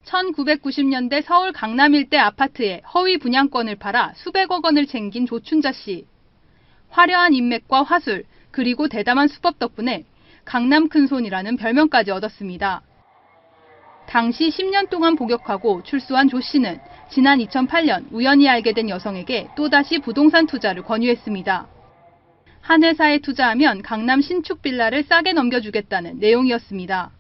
1990년대 서울 강남 일대 아파트에 허위 분양권을 팔아 수백억 원을 챙긴 조춘자 씨. 화려한 인맥과 화술, 그리고 대담한 수법 덕분에 강남 큰손이라는 별명까지 얻었습니다. 당시 10년 동안 복역하고 출소한 조 씨는 지난 2008년 우연히 알게 된 여성에게 또다시 부동산 투자를 권유했습니다. 한 회사에 투자하면 강남 신축 빌라를 싸게 넘겨주겠다는 내용이었습니다.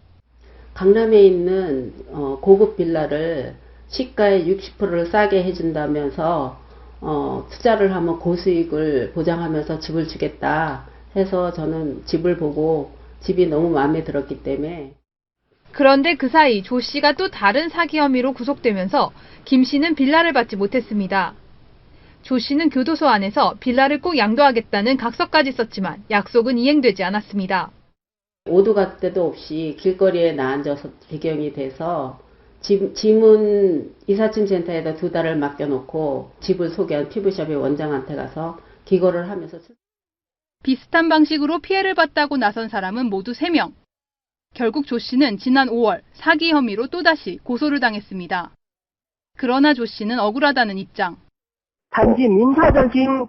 강남에 있는 고급 빌라를 시가의 60%를 싸게 해준다면서 투자를 하면 고수익을 보장하면서 집을 주겠다 해서 저는 집을 보고 집이 너무 마음에 들었기 때문에. 그런데 그 사이 조 씨가 또 다른 사기 혐의로 구속되면서 김 씨는 빌라를 받지 못했습니다. 조 씨는 교도소 안에서 빌라를 꼭 양도하겠다는 각서까지 썼지만 약속은 이행되지 않았습니다. 오도 갔대도 없이 길거리에 나앉아서 배경이 돼서 짐은 이삿짐 센터에다 2달을 맡겨놓고 집을 소개한 피부샵의 원장한테 가서 기거를 하면서. 비슷한 방식으로 피해를 봤다고 나선 사람은 모두 3명. 결국 조 씨는 지난 5월 사기 혐의로 또다시 고소를 당했습니다. 그러나 조 씨는 억울하다는 입장. 단지 민사적인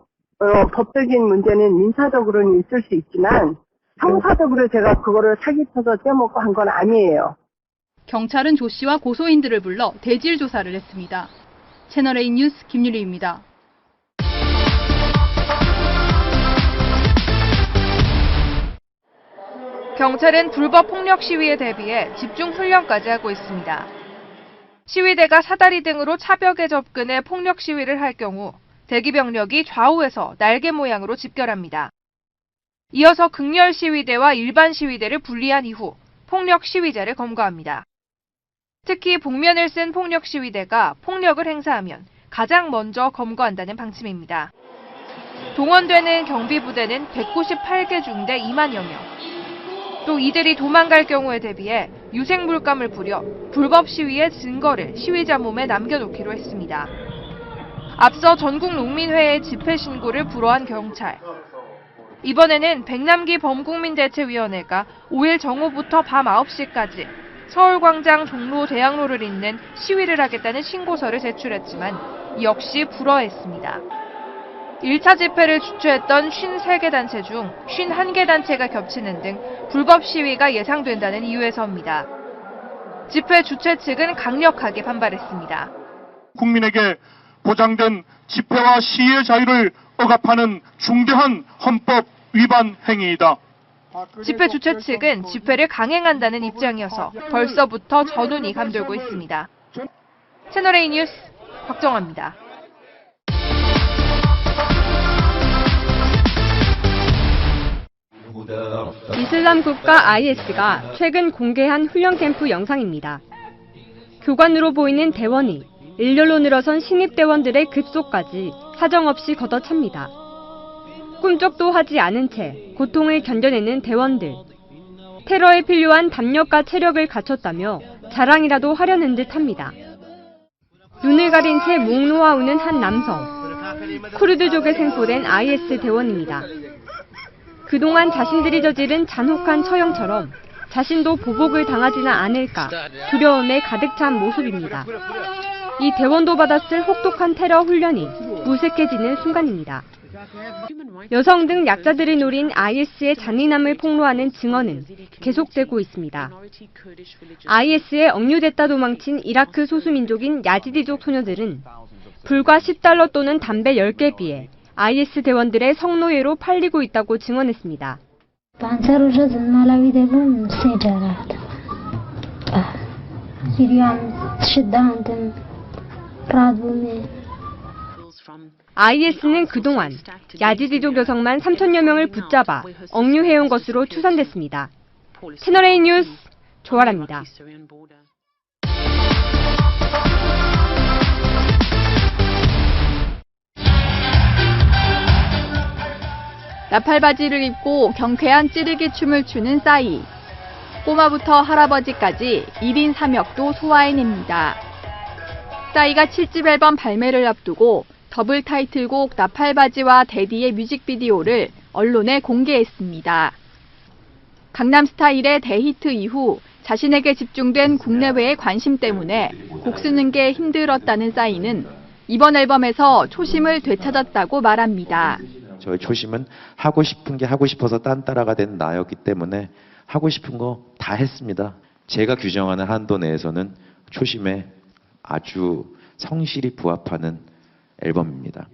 법적인 문제는 민사적으로는 있을 수 있지만 형사적으로 제가 그거를 사기쳐서 떼먹고 한 건 아니에요. 경찰은 조 씨와 고소인들을 불러 대질 조사를 했습니다. 채널A 뉴스 김유리입니다. 경찰은 불법 폭력 시위에 대비해 집중 훈련까지 하고 있습니다. 시위대가 사다리 등으로 차벽에 접근해 폭력 시위를 할 경우 대기 병력이 좌우에서 날개 모양으로 집결합니다. 이어서 극렬 시위대와 일반 시위대를 분리한 이후 폭력 시위자를 검거합니다. 특히 복면을 쓴 폭력 시위대가 폭력을 행사하면 가장 먼저 검거한다는 방침입니다. 동원되는 경비부대는 198개 중대 2만여 명. 또 이들이 도망갈 경우에 대비해 유색물감을 뿌려 불법 시위의 증거를 시위자 몸에 남겨놓기로 했습니다. 앞서 전국농민회의 집회 신고를 불허한 경찰. 이번에는 백남기 범국민대체위원회가 5일 정오부터 밤 9시까지 서울광장 종로 대학로를 잇는 시위를 하겠다는 신고서를 제출했지만 역시 불허했습니다. 1차 집회를 주최했던 53개 단체 중 51개 단체가 겹치는 등 불법 시위가 예상된다는 이유에서입니다. 집회 주최 측은 강력하게 반발했습니다. 국민에게 보장된 집회와 시위의 자유를 억압하는 중대한 헌법 위반 행위이다. 집회 주최 측은 집회를 강행한다는 입장이어서 벌써부터 전운이 감돌고 있습니다. 채널A 뉴스 박정아입니다. 이슬람 국가 IS가 최근 공개한 훈련 캠프 영상입니다. 교관으로 보이는 대원이 일렬로 늘어선 신입대원들의 급소까지 사정없이 걷어찹니다. 꿈쩍도 하지 않은 채 고통을 견뎌내는 대원들. 테러에 필요한 담력과 체력을 갖췄다며 자랑이라도 하려는 듯합니다. 눈을 가린 채 목 놓아 우는 한 남성. 쿠르드족에 생포된 IS 대원입니다. 그동안 자신들이 저지른 잔혹한 처형처럼 자신도 보복을 당하지는 않을까 두려움에 가득 찬 모습입니다. 이 대원도 받았을 혹독한 테러 훈련이 무색해지는 순간입니다. 여성 등 약자들을 노린 IS의 잔인함을 폭로하는 증언은 계속되고 있습니다. IS에 억류됐다 도망친 이라크 소수민족인 야지디족 소녀들은 불과 $10 또는 담배 10개에 비해 IS 대원들의 성노예로 팔리고 있다고 증언했습니다. IS는 그동안 야지디족 여성만 3천여 명을 붙잡아 억류해온 것으로 추산됐습니다. 채널A 뉴스 조아라입니다. 나팔바지를 입고 경쾌한 찌르기 춤을 추는 싸이. 꼬마부터 할아버지까지 1인 3역도 소화해냅니다. 싸이가 7집 앨범 발매를 앞두고 더블 타이틀곡 나팔바지와 데디의 뮤직비디오를 언론에 공개했습니다. 강남스타일의 대히트 이후 자신에게 집중된 국내외의 관심 때문에 곡 쓰는 게 힘들었다는 싸이는 이번 앨범에서 초심을 되찾았다고 말합니다. 저의 초심은 하고 싶은 게 하고 싶어서 딴따라가 된 나였기 때문에 하고 싶은 거 다 했습니다. 제가 규정하는 한도 내에서는 초심에 아주 성실히 부합하는 앨범입니다.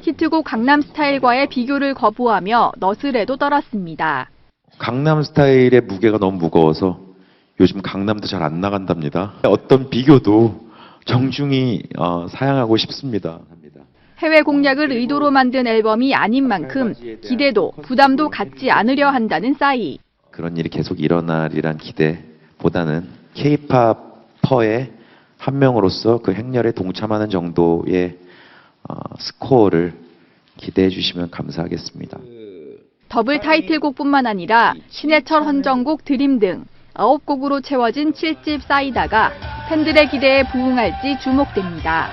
히트곡 강남스타일과의 비교를 거부하며 너스레도 떨었습니다. 강남스타일의 무게가 너무 무거워서 요즘 강남도 잘 안 나간답니다. 어떤 비교도 정중히 사양하고 싶습니다. 해외 공략을 의도로 만든 앨범이 아닌 만큼 기대도 부담도 갖지 않으려 한다는 싸이. 그런 일이 계속 일어나리란 기대보다는 K-팝퍼의 한 명으로서 그 행렬에 동참하는 정도의 스코어를 기대해 주시면 감사하겠습니다. 더블 타이틀곡뿐만 아니라 신해철 헌정곡 드림 등 9곡으로 채워진 7집 싸이다가 팬들의 기대에 부응할지 주목됩니다.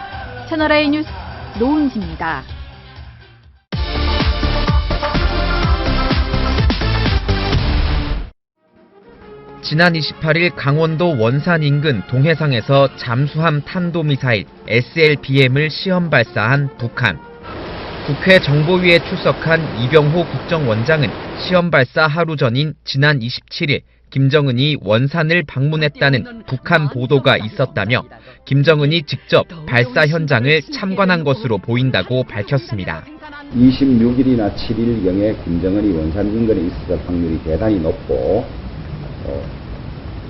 채널A 뉴스 노은지입니다. 지난 28일 강원도 원산 인근 동해상에서 잠수함 탄도미사일 SLBM을 시험 발사한 북한. 국회 정보위에 출석한 이병호 국정원장은 시험 발사 하루 전인 지난 27일 김정은이 원산을 방문했다는 북한 보도가 있었다며 김정은이 직접 발사 현장을 참관한 것으로 보인다고 밝혔습니다. 26일이나 7일경에 김정은이 원산 인근에 있을 확률이 대단히 높고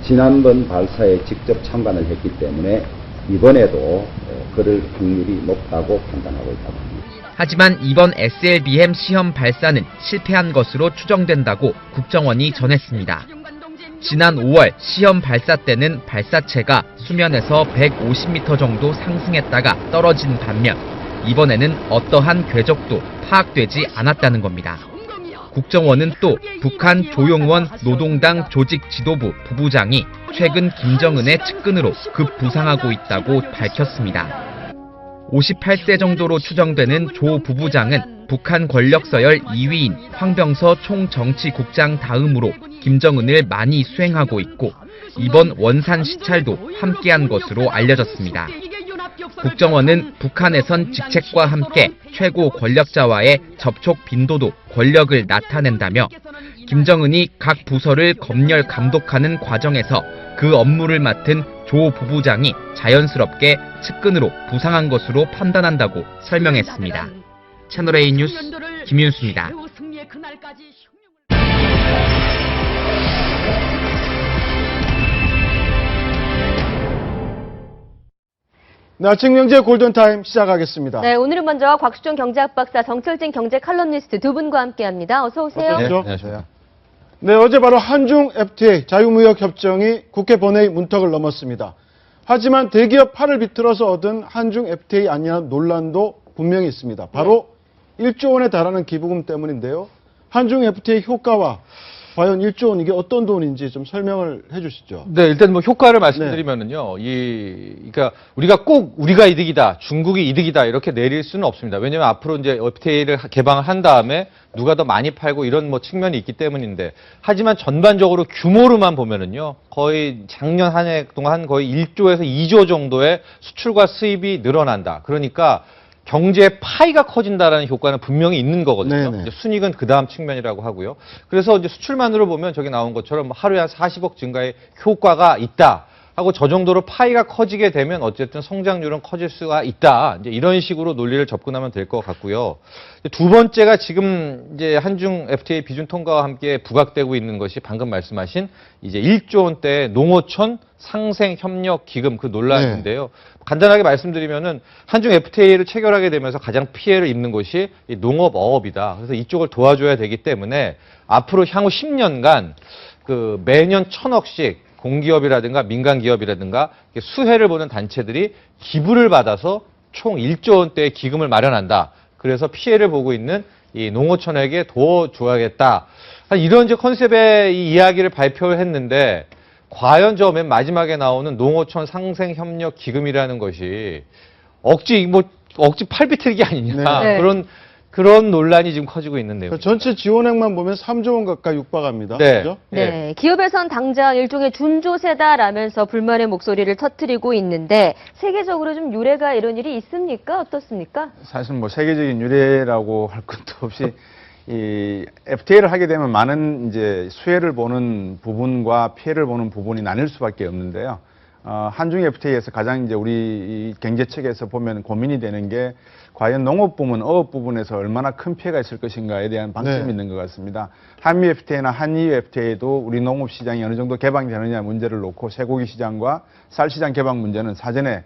지난번 발사에 직접 참관을 했기 때문에 이번에도 그럴 확률이 높다고 판단하고 있다고 합니다. 하지만 이번 SLBM 시험 발사는 실패한 것으로 추정된다고 국정원이 전했습니다. 지난 5월 시험 발사 때는 발사체가 수면에서 150m 정도 상승했다가 떨어진 반면 이번에는 어떠한 궤적도 파악되지 않았다는 겁니다. 국정원은 또 북한 조용원 노동당 조직 지도부 부부장이 최근 김정은의 측근으로 급 부상하고 있다고 밝혔습니다. 58세 정도로 추정되는 조 부부장은 북한 권력 서열 2위인 황병서 총정치국장 다음으로 김정은을 많이 수행하고 있고 이번 원산 시찰도 함께한 것으로 알려졌습니다. 국정원은 북한에선 직책과 함께 최고 권력자와의 접촉 빈도도 권력을 나타낸다며 김정은이 각 부서를 검열 감독하는 과정에서 그 업무를 맡은 조 부부장이 자연스럽게 측근으로 부상한 것으로 판단한다고 설명했습니다. 채널A 뉴스 김윤수입니다. 네, 아침 경제 골든타임 시작하겠습니다. 네, 오늘은 먼저 곽수종 경제학 박사, 정철진 경제 칼럼니스트 두 분과 함께합니다. 어서 오세요. 네, 안녕하세요. 네, 어제 바로 한중 FTA 자유무역 협정이 국회 본회의 문턱을 넘었습니다. 하지만 대기업 팔을 비틀어서 얻은 한중 FTA 아니냐는 논란도 분명히 있습니다. 바로 1조 원에 달하는 기부금 때문인데요. 한중 FTA 효과와 과연 1조 원 이게 어떤 돈인지 좀 설명을 해 주시죠. 네, 일단 뭐 효과를 말씀드리면은요. 그러니까 우리가 꼭 우리가 이득이다, 중국이 이득이다 이렇게 내릴 수는 없습니다. 왜냐면 앞으로 이제 FTA를 개방을 한 다음에 누가 더 많이 팔고 이런 뭐 측면이 있기 때문인데 하지만 전반적으로 규모로만 보면은요. 거의 작년 한 해 동안 거의 1조에서 2조 정도의 수출과 수입이 늘어난다. 그러니까 경제의 파이가 커진다라는 효과는 분명히 있는 거거든요. 이제 순익은 그 다음 측면이라고 하고요. 그래서 이제 수출만으로 보면 저기 나온 것처럼 하루에 한 40억 증가의 효과가 있다. 하고 저 정도로 파이가 커지게 되면 어쨌든 성장률은 커질 수가 있다. 이제 이런 식으로 논리를 접근하면 될 것 같고요. 두 번째가 지금 이제 한중 FTA 비준 통과와 함께 부각되고 있는 것이 방금 말씀하신 이제 1조 원대 농어촌 상생 협력 기금 그 논란인데요. 간단하게 말씀드리면은 한중 FTA를 체결하게 되면서 가장 피해를 입는 것이 이 농업어업이다. 그래서 이쪽을 도와줘야 되기 때문에 앞으로 향후 10년간 그 매년 1,000억씩 공기업이라든가 민간기업이라든가 수혜를 보는 단체들이 기부를 받아서 총 1조 원대의 기금을 마련한다. 그래서 피해를 보고 있는 이 농어촌에게 도와줘야겠다. 이런 이제 컨셉의 이 이야기를 발표했는데 과연 저 맨 마지막에 나오는 농어촌 상생협력 기금이라는 것이 억지 팔비틀기 아니냐. 그런 그런 논란이 지금 커지고 있는 내용. 전체 지원액만 보면 3조 원 가까이 육박합니다. 네. 그죠? 네, 기업에선 당장 일종의 준조세다라면서 불만의 목소리를 터뜨리고 있는데 세계적으로 좀 유례가 이런 일이 있습니까? 어떻습니까? 사실 뭐 세계적인 유례라고 할 것도 없이 이 FTA를 하게 되면 많은 이제 수혜를 보는 부분과 피해를 보는 부분이 나뉠 수밖에 없는데요. 한중 FTA에서 가장 이제 우리 이 경제 측에서 보면 고민이 되는 게 과연 농업 부문, 어업 부분에서 얼마나 큰 피해가 있을 것인가에 대한 방점이 있는 것 같습니다. 한미 FTA나 한EU FTA도 우리 농업 시장이 어느 정도 개방되느냐 문제를 놓고 쇠고기 시장과 쌀 시장 개방 문제는 사전에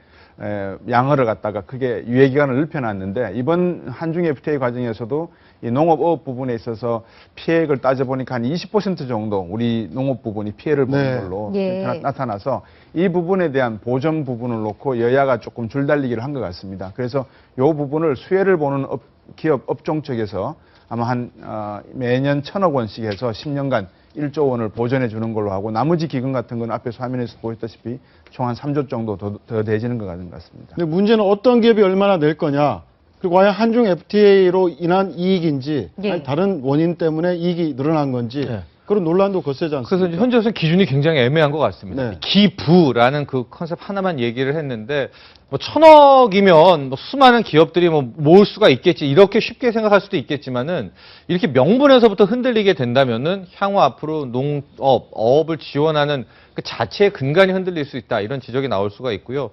양어를 갖다가 크게 유예 기간을 넓혀놨는데 이번 한중 FTA 과정에서도 이 농업 어업 부분에 있어서 피해액을 따져보니까 한 20% 정도 우리 농업 부분이 피해를 보는 걸로 나타나서 이 부분에 대한 보전 부분을 놓고 여야가 조금 줄달리기를 한 것 같습니다. 그래서 이 부분을 수혜를 보는 기업 업종 쪽에서 아마 한 매년 1,000억 원씩 해서 10년간 1조 원을 보전해 주는 걸로 하고 나머지 기금 같은 건 앞에서 화면에서 보였다시피 총 한 3조 정도 더 되지는 것 같습니다. 근데 문제는 어떤 기업이 얼마나 낼 거냐. 그리고 과연 한중 FTA로 인한 이익인지 아니 다른 원인 때문에 이익이 늘어난 건지 그런 논란도 거세지 않습니까? 그래서 현재로서는 기준이 굉장히 애매한 것 같습니다. 기부라는 그 컨셉 하나만 얘기를 했는데 뭐 1,000억이면 뭐 수많은 기업들이 뭐 모을 수가 있겠지 이렇게 쉽게 생각할 수도 있겠지만은 이렇게 명분에서부터 흔들리게 된다면은 향후 앞으로 농업, 어업을 지원하는 그 자체의 근간이 흔들릴 수 있다 이런 지적이 나올 수가 있고요.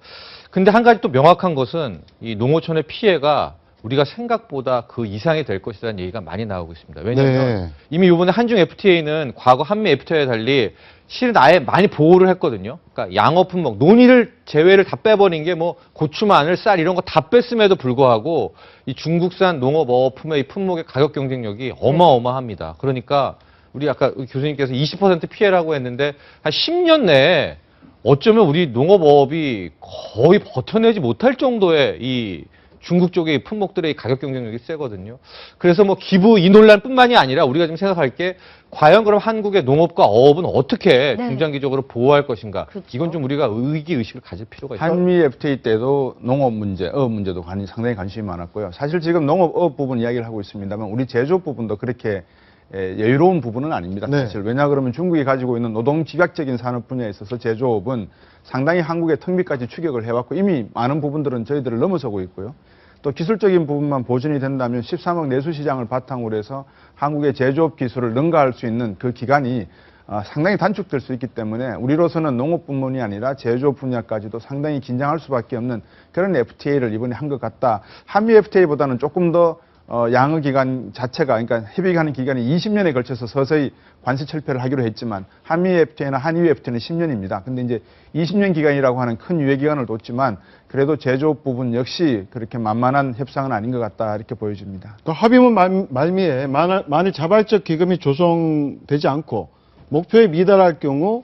근데 한 가지 또 명확한 것은 이 농어촌의 피해가 우리가 생각보다 그 이상이 될 것이라는 얘기가 많이 나오고 있습니다. 왜냐하면 이미 이번에 한중 FTA는 과거 한미 FTA와 달리 실은 아예 많이 보호를 했거든요. 그러니까 양어 품목, 논의를 제외를 다 빼버린 게 뭐 고추, 마늘, 쌀 이런 거 다 뺐음에도 불구하고 이 중국산 농업 어업품의 이 품목의 가격 경쟁력이 어마어마합니다. 그러니까 우리 아까 교수님께서 20% 피해라고 했는데 한 10년 내에 어쩌면 우리 농업어업이 거의 버텨내지 못할 정도의 이 중국 쪽의 품목들의 가격 경쟁력이 세거든요. 그래서 뭐 기부 이 논란뿐만이 아니라 우리가 지금 생각할 게 과연 그럼 한국의 농업과 어업은 어떻게 중장기적으로 보호할 것인가. 이건 좀 우리가 의식을 가질 필요가 있죠. 한미 FTA 때도 농업 문제, 어업 문제도 상당히 관심이 많았고요. 사실 지금 농업, 어업 부분 이야기를 하고 있습니다만 우리 제조업 부분도 그렇게 여유로운 부분은 아닙니다. 사실 왜냐 그러면 중국이 가지고 있는 노동 집약적인 산업 분야에 있어서 제조업은 상당히 한국의 턱밑까지 추격을 해왔고 이미 많은 부분들은 저희들을 넘어서고 있고요. 또 기술적인 부분만 보존이 된다면 13억 내수 시장을 바탕으로 해서 한국의 제조업 기술을 능가할 수 있는 그 기간이 상당히 단축될 수 있기 때문에 우리로서는 농업뿐만이 아니라 제조업 분야까지도 상당히 긴장할 수밖에 없는 그런 FTA를 이번에 한 것 같다. 한미 FTA보다는 조금 더 양의 기간 자체가 그러니까 협의하는 기간이 20년에 걸쳐서 서서히 관세 철폐를 하기로 했지만 한미 FTA나 한EU FTA는 10년입니다. 근데 이제 20년 기간이라고 하는 큰 유예 기간을 뒀지만 그래도 제조업 부분 역시 그렇게 만만한 협상은 아닌 것 같다 이렇게 보여집니다. 그 합의문 말미에 만일 자발적 기금이 조성되지 않고 목표에 미달할 경우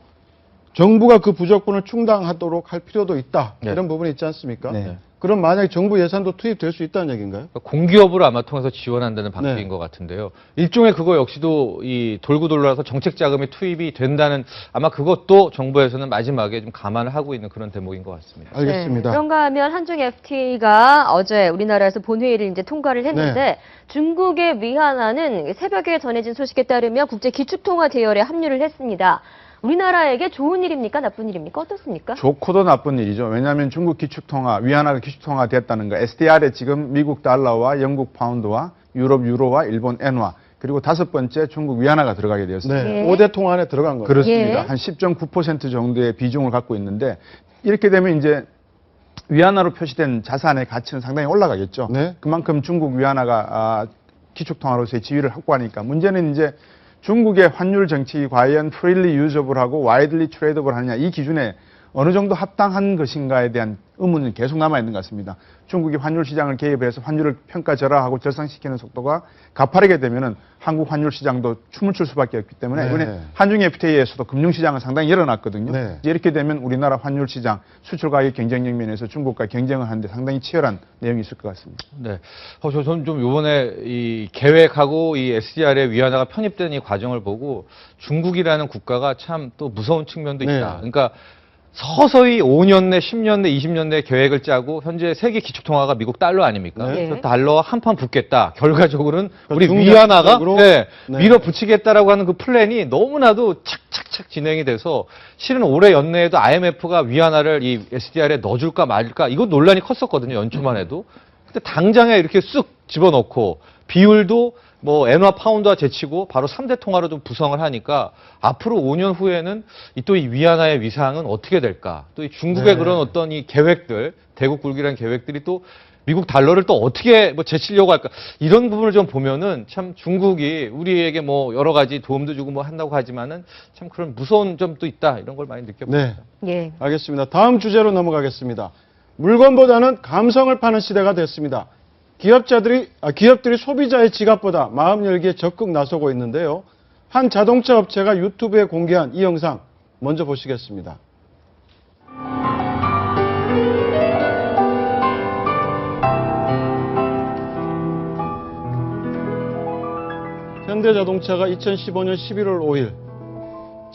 정부가 그 부족분을 충당하도록 할 필요도 있다. 이런 부분이 있지 않습니까? 그럼 만약에 정부 예산도 투입될 수 있다는 얘기인가요? 공기업을 아마 통해서 지원한다는 방식인 것 같은데요. 일종의 그거 역시도 이 돌고 돌아서 정책 자금이 투입이 된다는 아마 그것도 정부에서는 마지막에 좀 감안을 하고 있는 그런 대목인 것 같습니다. 알겠습니다. 그런가 하면 한중 FTA가 어제 우리나라에서 본회의를 이제 통과를 했는데 중국의 위안화는 새벽에 전해진 소식에 따르면 국제 기축통화 대열에 합류를 했습니다. 우리나라에게 좋은 일입니까? 나쁜 일입니까? 어떻습니까? 좋고도 나쁜 일이죠. 왜냐하면 중국 기축통화, 위안화가 기축통화 됐다는 거. SDR에 지금 미국 달러와 영국 파운드와 유럽 유로와 일본 엔화 그리고 5번째 중국 위안화가 들어가게 되었습니다. 5대 통화 안에 들어간 거죠. 그렇습니다. 한 10.9% 정도의 비중을 갖고 있는데 이렇게 되면 이제 위안화로 표시된 자산의 가치는 상당히 올라가겠죠. 그만큼 중국 위안화가 기축통화로서의 지위를 확보하니까 문제는 이제 중국의 환율 정책이 과연 freely usable하고 widely tradable 하느냐 이 기준에 어느 정도 합당한 것인가에 대한 의문은 계속 남아있는 것 같습니다. 중국이 환율 시장을 개입해서 환율을 평가절하하고 절상시키는 속도가 가파르게 되면은 한국 환율 시장도 춤을 출 수밖에 없기 때문에 이번에 한중 FTA에서도 금융시장은 상당히 열어놨거든요. 이렇게 되면 우리나라 환율 시장, 수출 가격 경쟁력 면에서 중국과 경쟁을 하는데 상당히 치열한 내용이 있을 것 같습니다. 네. 저는 좀 이번에 이 계획하고 이 SDR의 위안화가 편입된 이 과정을 보고 중국이라는 국가가 참 또 무서운 측면도 있다. 그러니까 서서히 5년 내, 10년 내, 20년 내 계획을 짜고 현재 세계 기축통화가 미국 달러 아닙니까? 네. 그래서 달러와 한판 붙겠다. 결과적으로는 우리 중장기적으로 위안화가 네. 밀어붙이겠다라고 하는 그 플랜이 너무나도 착착착 진행이 돼서 실은 올해 연내에도 IMF가 위안화를 이 SDR에 넣어줄까 말까 이거 논란이 컸었거든요. 연초만 해도. 근데 당장에 이렇게 쑥 집어넣고 비율도 뭐 엔화 파운드와 제치고 바로 3대 통화로 좀 구성을 하니까 앞으로 5년 후에는 또 이 위안화의 위상은 어떻게 될까? 또 이 중국의 네. 그런 어떤 이 계획들, 대국 굴기란 계획들이 또 미국 달러를 또 어떻게 뭐 제치려고 할까? 이런 부분을 좀 보면은 참 중국이 우리에게 뭐 여러 가지 도움도 주고 뭐 한다고 하지만은 참 그런 무서운 점도 있다. 이런 걸 많이 느껴봅니다. 네. 예. 알겠습니다. 다음 주제로 넘어가겠습니다. 물건보다는 감성을 파는 시대가 됐습니다. 기업들이 소비자의 지갑보다 마음 열기에 적극 나서고 있는데요. 한 자동차 업체가 유튜브에 공개한 이 영상 먼저 보시겠습니다. 현대자동차가 2015년 11월 5일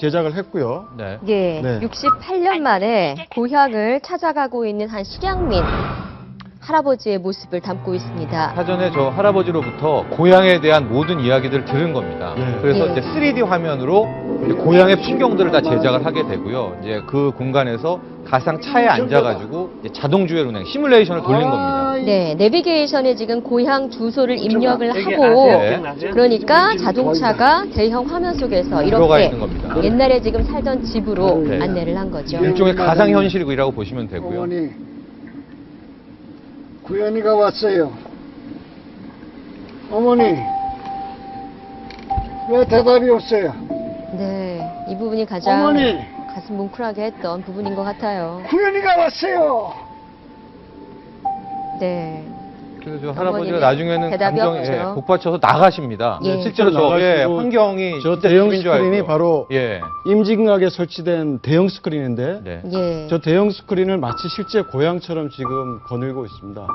제작을 했고요. 네. 예, 네. 68년 만에 고향을 찾아가고 있는 한 실향민 할아버지의 모습을 담고 있습니다. 사전에 저 할아버지로부터 고향에 대한 모든 이야기들을 들은 겁니다. 네. 그래서 예. 이제 3D 화면으로 이제 고향의 풍경들을 다 제작을 하게 되고요. 이제 그 공간에서 가상 차에 앉아가지고 이제 자동 주행 운행 시뮬레이션을 돌린 겁니다. 네, 내비게이션에 지금 고향 주소를 입력을 하고 네. 그러니까 자동차가 대형 화면 속에서 들어가 이렇게 있는 겁니다. 옛날에 지금 살던 집으로 네. 안내를 한 거죠. 일종의 가상 현실이라고 보시면 되고요. 어머니, 구현이가 왔어요. 어머니, 왜 대답이 없어요? 네, 이 부분이 가장 어머니, 가슴 뭉클하게 했던 부분인 것 같아요. 구현이가 왔어요. 네. 그래서 저 할아버지가 어머니는 나중에는 대답이 감정에 없죠. 복받쳐서 나가십니다. 예. 실제로 저 나가시고 환경이 저 진짜 대형 집인 줄 스크린이 알고. 바로 예. 임진각에 설치된 대형 스크린인데 네. 예. 저 대형 스크린을 마치 실제 고향처럼 지금 거닐고 있습니다.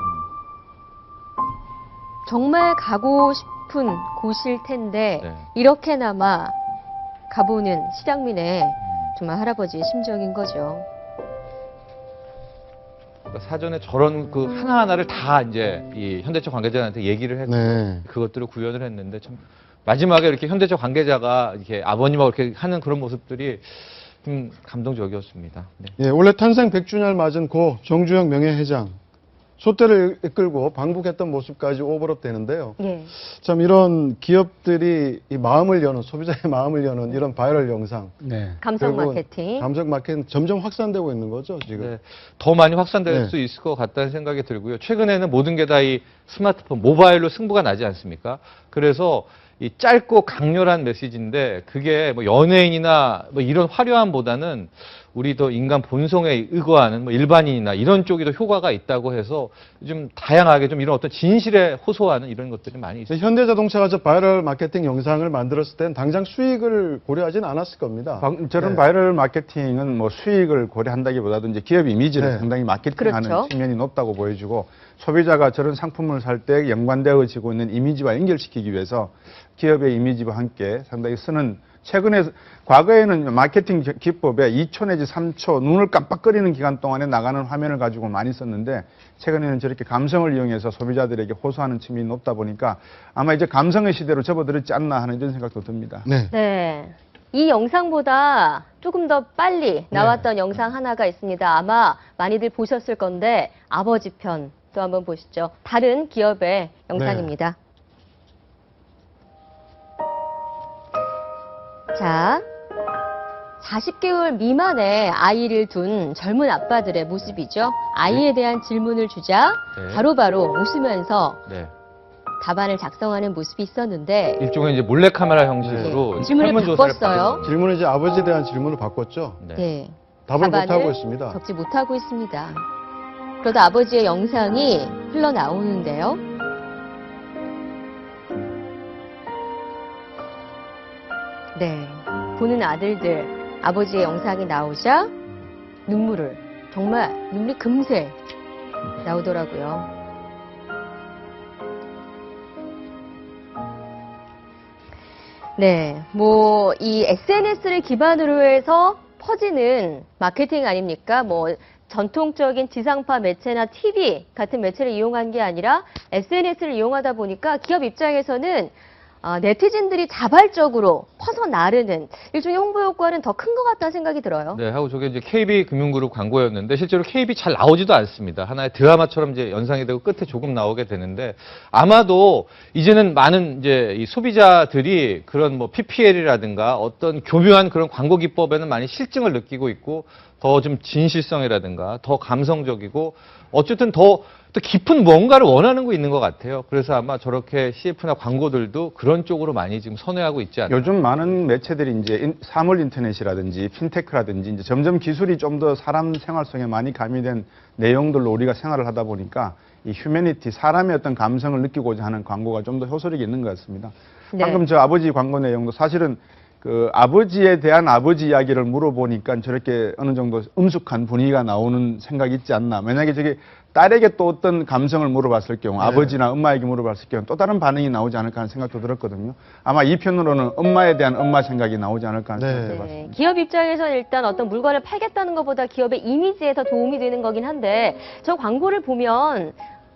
정말 가고 싶은 곳일 텐데 네. 이렇게나마 가보는 실향민의 정말 할아버지의 심정인 거죠. 그러니까 사전에 저런 그 하나하나를 다 이제 이 현대차 관계자한테 얘기를 했고 네. 그것들을 구현을 했는데 참 마지막에 이렇게 현대차 관계자가 이렇게 아버님하고 이렇게 하는 그런 모습들이 좀 감동적이었습니다. 네. 예, 원래 탄생 100주년을 맞은 고 정주영 명예회장 소떼를 이끌고 방북했던 모습까지 오버랩 되는데요. 예. 참 이런 기업들이 이 마음을 여는 소비자의 마음을 여는 이런 바이럴 영상, 네. 감성 결국은 마케팅. 감성 마케팅 점점 확산되고 있는 거죠 지금. 네, 더 많이 확산될 네. 수 있을 것 같다는 생각이 들고요. 최근에는 모든 게 다 이 스마트폰, 모바일로 승부가 나지 않습니까? 그래서 이 짧고 강렬한 메시지인데 그게 뭐 연예인이나 뭐 이런 화려함보다는 우리 더 인간 본성에 의거하는 뭐 일반인이나 이런 쪽이 더 효과가 있다고 해서 좀 다양하게 좀 이런 어떤 진실에 호소하는 이런 것들이 많이 있습니다. 현대자동차가 저 바이럴 마케팅 영상을 만들었을 땐 당장 수익을 고려하진 않았을 겁니다. 저런 네. 바이럴 마케팅은 뭐 수익을 고려한다기보다도 이제 기업 이미지를 네. 상당히 마케팅하는 그렇죠. 측면이 높다고 보여지고 소비자가 저런 상품을 살 때 연관되어지고 있는 이미지와 연결시키기 위해서 기업의 이미지와 함께 상당히 쓰는 최근에 과거에는 마케팅 기법에 2초 내지 3초 눈을 깜빡거리는 기간 동안에 나가는 화면을 가지고 많이 썼는데 최근에는 저렇게 감성을 이용해서 소비자들에게 호소하는 측면이 높다 보니까 아마 이제 감성의 시대로 접어들었지 않나 하는 이런 생각도 듭니다. 네. 네. 이 영상보다 조금 더 빨리 나왔던 영상 하나가 있습니다. 아마 많이들 보셨을 건데 아버지 편 또 한번 보시죠. 다른 기업의 영상입니다. 자, 40개월 미만의 아이를 둔 젊은 아빠들의 모습이죠. 아이에 대한 질문을 주자 네. 바로바로 웃으면서 네. 답안을 작성하는 모습이 있었는데 일종의 이제 몰래카메라 형식으로 네. 질문을 설문조사를 바꿨어요. 받았습니다. 질문은 이제 아버지에 대한 질문을 바꿨죠. 네. 네. 답을 답안을 못하고 있습니다. 적지 못하고 있습니다. 그러다 아버지의 영상이 흘러나오는데요. 네, 보는 아들들 아버지의 영상이 나오자 눈물이 금세 나오더라고요. 네, 뭐 이 SNS를 기반으로 해서 퍼지는 마케팅 아닙니까? 뭐 전통적인 지상파 매체나 TV 같은 매체를 이용한 게 아니라 SNS를 이용하다 보니까 기업 입장에서는 네티즌들이 자발적으로 퍼서 나르는 일종의 홍보 효과는 더 큰 것 같다는 생각이 들어요. 네, 하고 저게 이제 KB금융그룹 광고였는데 실제로 KB 잘 나오지도 않습니다. 하나의 드라마처럼 이제 연상이 되고 끝에 조금 나오게 되는데 아마도 이제는 많은 이제 이 소비자들이 그런 뭐 PPL이라든가 어떤 교묘한 그런 광고 기법에는 많이 실증을 느끼고 있고 더 좀 진실성이라든가 더 감성적이고 어쨌든 더 깊은 뭔가를 원하는 거 있는 것 같아요. 그래서 아마 저렇게 CF나 광고들도 그런 쪽으로 많이 지금 선회하고 있지 않나. 요즘 많은 매체들이 이제 사물 인터넷이라든지 핀테크라든지 이제 점점 기술이 좀 더 사람 생활 속에 많이 가미된 내용들로 우리가 생활을 하다 보니까 이 휴머니티, 사람의 어떤 감성을 느끼고자 하는 광고가 좀 더 효소력이 있는 것 같습니다. 네. 방금 저 아버지 광고 내용도 사실은 그 아버지에 대한 아버지 이야기를 물어보니까 저렇게 어느 정도 음숙한 분위기가 나오는 생각이 있지 않나. 만약에 저게 딸에게 또 어떤 감성을 물어봤을 경우, 아버지나 엄마에게 물어봤을 경우 또 다른 반응이 나오지 않을까 하는 생각도 들었거든요. 아마 이 편으로는 엄마에 대한 엄마 생각이 나오지 않을까 하는 생각이 들었습니다. 기업 입장에서는 일단 어떤 물건을 팔겠다는 것보다 기업의 이미지에 더 도움이 되는 거긴 한데 저 광고를 보면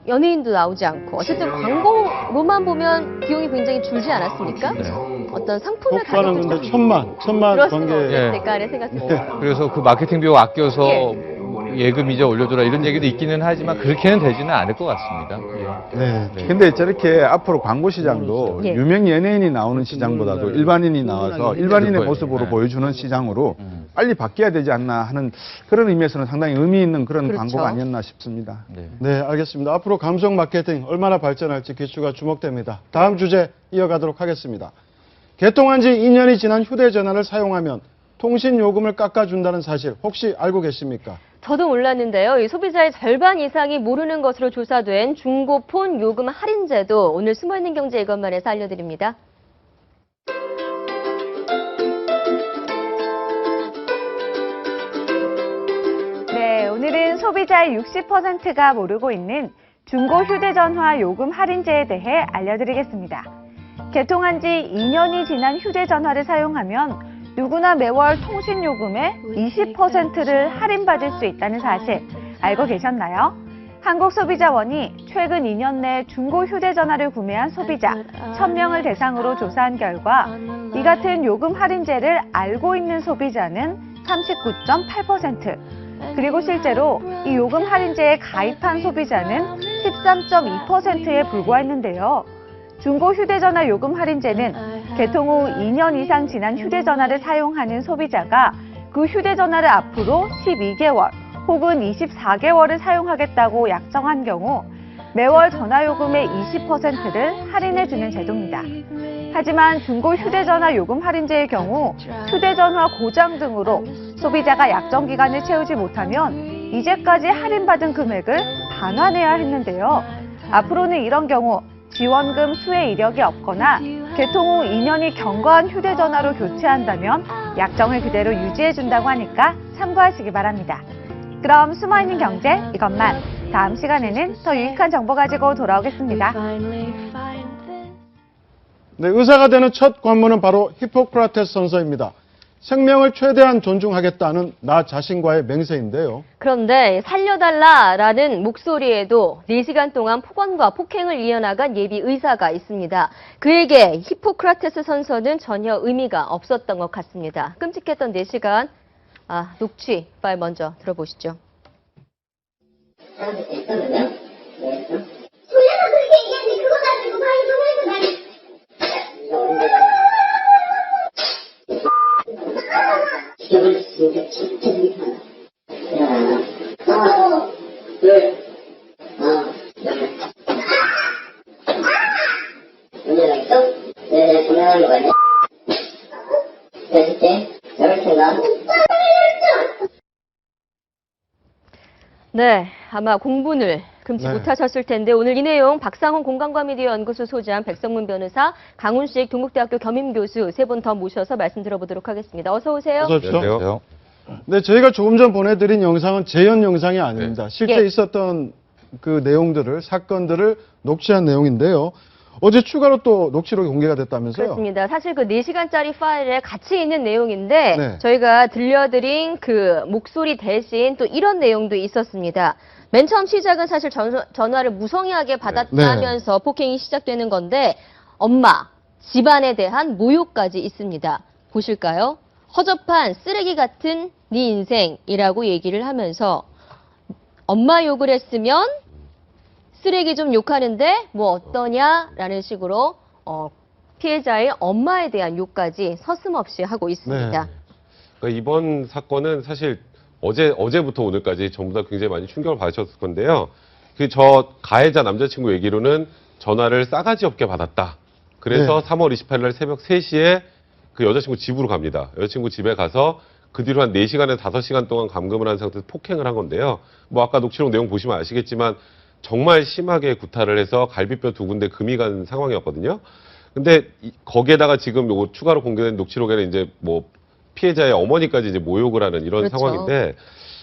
연예인도 나오지 않고 어쨌든 광고로만 보면 비용이 굉장히 줄지 않았습니까? 어떤 상품의 효과는 가격도 근데 천만 그럴 수는 관계. 없을까 하는 생각도 들어요. 그래서 그 마케팅 비용 아껴서 예금 이자 올려줘라 이런 얘기도 있기는 하지만 그렇게는 되지는 않을 것 같습니다. 네. 근데 저렇게 앞으로 광고 시장도 예. 유명 연예인이 나오는 시장보다도 일반인이 나와서 일반인의 모습으로 네. 보여주는 시장으로 빨리 바뀌어야 되지 않나 하는 그런 의미에서는 상당히 의미 있는 그런 그렇죠. 광고가 아니었나 싶습니다. 네, 알겠습니다. 앞으로 감성 마케팅 얼마나 발전할지 기수가 주목됩니다. 다음 주제 이어가도록 하겠습니다. 개통한 지 2년이 지난 휴대전화를 사용하면 통신요금을 깎아준다는 사실 혹시 알고 계십니까? 저도 몰랐는데요. 이 소비자의 절반 이상이 모르는 것으로 조사된 중고폰 요금 할인제도 오늘 숨어있는 경제 이것만에서 알려드립니다. 네, 오늘은 소비자의 60%가 모르고 있는 중고 휴대전화 요금 할인제에 대해 알려드리겠습니다. 개통한 지 2년이 지난 휴대전화를 사용하면 누구나 매월 통신요금의 20%를 할인받을 수 있다는 사실 알고 계셨나요? 한국소비자원이 최근 2년 내 중고 휴대전화를 구매한 소비자 1000명을 대상으로 조사한 결과 이 같은 요금 할인제를 알고 있는 소비자는 39.8%, 그리고 실제로 이 요금 할인제에 가입한 소비자는 13.2%에 불과했는데요. 중고 휴대전화 요금 할인제는 개통 후 2년 이상 지난 휴대전화를 사용하는 소비자가 그 휴대전화를 앞으로 12개월 혹은 24개월을 사용하겠다고 약정한 경우 매월 전화요금의 20%를 할인해주는 제도입니다. 하지만 중고 휴대전화 요금 할인제의 경우 휴대전화 고장 등으로 소비자가 약정 기간을 채우지 못하면 이제까지 할인받은 금액을 반환해야 했는데요. 앞으로는 이런 경우 지원금 수혜 이력이 없거나 개통 후 2년이 경과한 휴대전화로 교체한다면 약정을 그대로 유지해준다고 하니까 참고하시기 바랍니다. 그럼 숨어있는 경제 이것만, 다음 시간에는 더 유익한 정보 가지고 돌아오겠습니다. 네, 의사가 되는 첫 관문은 바로 히포크라테스 선서입니다. 생명을 최대한 존중하겠다는 나 자신과의 맹세인데요. 그런데 살려달라라는 목소리에도 4시간 동안 폭언과 폭행을 이어나간 예비 의사가 있습니다. 그에게 히포크라테스 선서는 전혀 의미가 없었던 것 같습니다. 끔찍했던 4시간 녹취 파일 먼저 들어보시죠. 네, 아마 공분을 금치 못하셨을 텐데 오늘 이 내용 박상훈 공감과 미디어 연구소 소장, 백성문 변호사, 강훈식 동국대학교 겸임교수 세 분 더 모셔서 말씀 들어보도록 하겠습니다. 어서 오세요. 어서 오십시오. 네, 저희가 조금 전 보내드린 영상은 재현 영상이 아닙니다. 실제 있었던 그 내용들을, 사건들을 녹취한 내용인데요. 어제 추가로 또 녹취록이 공개가 됐다면서요? 그렇습니다. 사실 그 4시간짜리 파일에 같이 있는 내용인데 네. 저희가 들려드린 그 목소리 대신 또 이런 내용도 있었습니다. 맨 처음 시작은 사실 전화를 무성의하게 받았다면서 폭행이 시작되는 건데 엄마, 집안에 대한 모욕까지 있습니다. 보실까요? 허접한 쓰레기 같은 네 인생이라고 얘기를 하면서 엄마 욕을 했으면 쓰레기 좀 욕하는데 뭐 어떠냐라는 식으로 피해자의 엄마에 대한 욕까지 서슴없이 하고 있습니다. 그러니까 이번 사건은 사실 어제부터 오늘까지 전부 다 굉장히 많이 충격을 받으셨을 건데요. 그 저 가해자 남자친구 얘기로는 전화를 싸가지 없게 받았다. 그래서 3월 28일 날 새벽 3시에 그 여자친구 집으로 갑니다. 여자친구 집에 가서 그 뒤로 한 4시간에서 5시간 동안 감금을 한 상태에서 폭행을 한 건데요. 뭐 아까 녹취록 내용 보시면 아시겠지만 정말 심하게 구타를 해서 갈비뼈 2군데 금이 간 상황이었거든요. 근데 거기에다가 지금 요거 추가로 공개된 녹취록에는 이제 뭐 피해자의 어머니까지 이제 모욕을 하는 이런 그렇죠. 상황인데,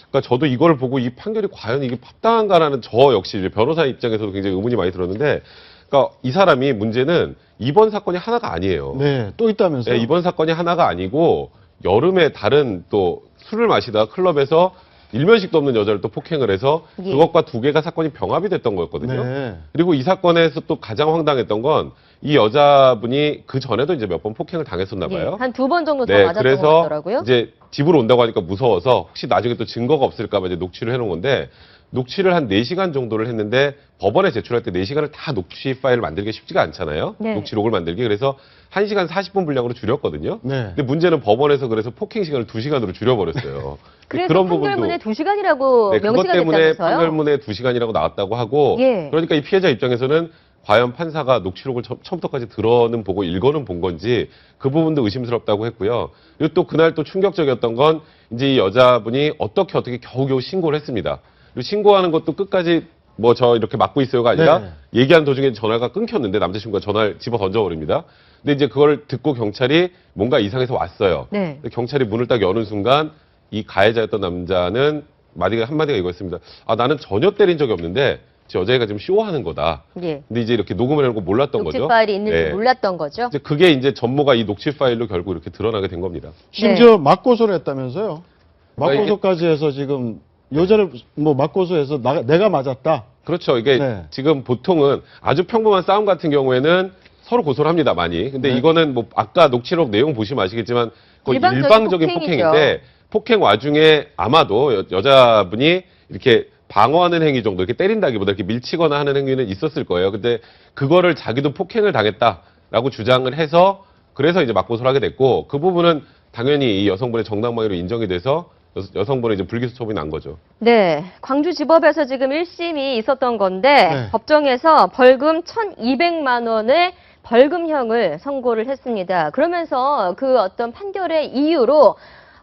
그러니까 저도 이걸 보고 이 판결이 과연 이게 합당한가라는 저 역시 이제 변호사 입장에서도 굉장히 의문이 많이 들었는데, 그러니까 이 사람이 문제는 이번 사건이 하나가 아니에요. 네, 또 있다면서요? 네, 이번 사건이 하나가 아니고 여름에 다른 또 술을 마시다가 클럽에서 일면식도 없는 여자를 또 폭행을 해서 그것과 두 개가 사건이 병합이 됐던 거였거든요. 네. 그리고 이 사건에서 또 가장 황당했던 건 이 여자분이 그 전에도 이제 몇 번 폭행을 당했었나 봐요. 한 2번 정도 더 네, 맞았던 것 그래서 같더라고요. 이제 집으로 온다고 하니까 무서워서 혹시 나중에 또 증거가 없을까 봐 이제 녹취를 해놓은 건데, 녹취를 한 4시간 정도를 했는데 법원에 제출할 때 4시간을 다 녹취 파일을 만들기 쉽지가 않잖아요. 네. 녹취록을 만들기. 그래서 1시간 40분 분량으로 줄였거든요. 네. 근데 문제는 법원에서 그래서 폭행 시간을 2시간으로 줄여버렸어요. 그래서 그런 판결문에 2시간이라고 네, 그것 명시가 때문에 됐다면서요? 판결문에 2시간이라고 나왔다고 하고, 예. 그러니까 이 피해자 입장에서는 과연 판사가 녹취록을 처음부터까지 들어는 보고 읽어는 본 건지 그 부분도 의심스럽다고 했고요. 그리고 또 그날 또 충격적이었던 건 이제 이 여자분이 어떻게 겨우겨우 신고를 했습니다. 그리고 신고하는 것도 끝까지 뭐 저 이렇게 막고 있어요가 아니라 얘기하는 도중에 전화가 끊겼는데 남자친구가 전화를 집어 던져버립니다. 근데 이제 그걸 듣고 경찰이 뭔가 이상해서 왔어요. 네. 근데 경찰이 문을 딱 여는 순간 이 가해자였던 남자는 한마디가 이거였습니다. 아, 나는 전혀 때린 적이 없는데 저 여자애가 지금 쇼하는 거다. 예. 근데 이제 이렇게 녹음을 해놓은 거 몰랐던 녹취 거죠. 파일이 있는지 네. 몰랐던 거죠. 이제 그게 이제 전모가 이 녹취 파일로 결국 이렇게 드러나게 된 겁니다. 심지어 맞고소를 했다면서요? 그러니까 맞고소까지 해서 지금 여자를 뭐 맞고소해서 내가 맞았다. 그렇죠. 이게 지금 보통은 아주 평범한 싸움 같은 경우에는 서로 고소를 합니다, 많이. 근데 이거는 뭐 아까 녹취록 내용 보시면 아시겠지만 거의 일방적인 폭행인데, 폭행 와중에 아마도 여자분이 이렇게 방어하는 행위 정도, 이렇게 때린다기보다 이렇게 밀치거나 하는 행위는 있었을 거예요. 근데 그거를 자기도 폭행을 당했다라고 주장을 해서 그래서 이제 맞고소를 하게 됐고, 그 부분은 당연히 이 여성분의 정당방위로 인정이 돼서 여성분의 이제 불기소 처분이 난 거죠. 네, 광주지법에서 지금 1심이 있었던 건데 법정에서 벌금 1,200만 원의 벌금형을 선고를 했습니다. 그러면서 그 어떤 판결의 이유로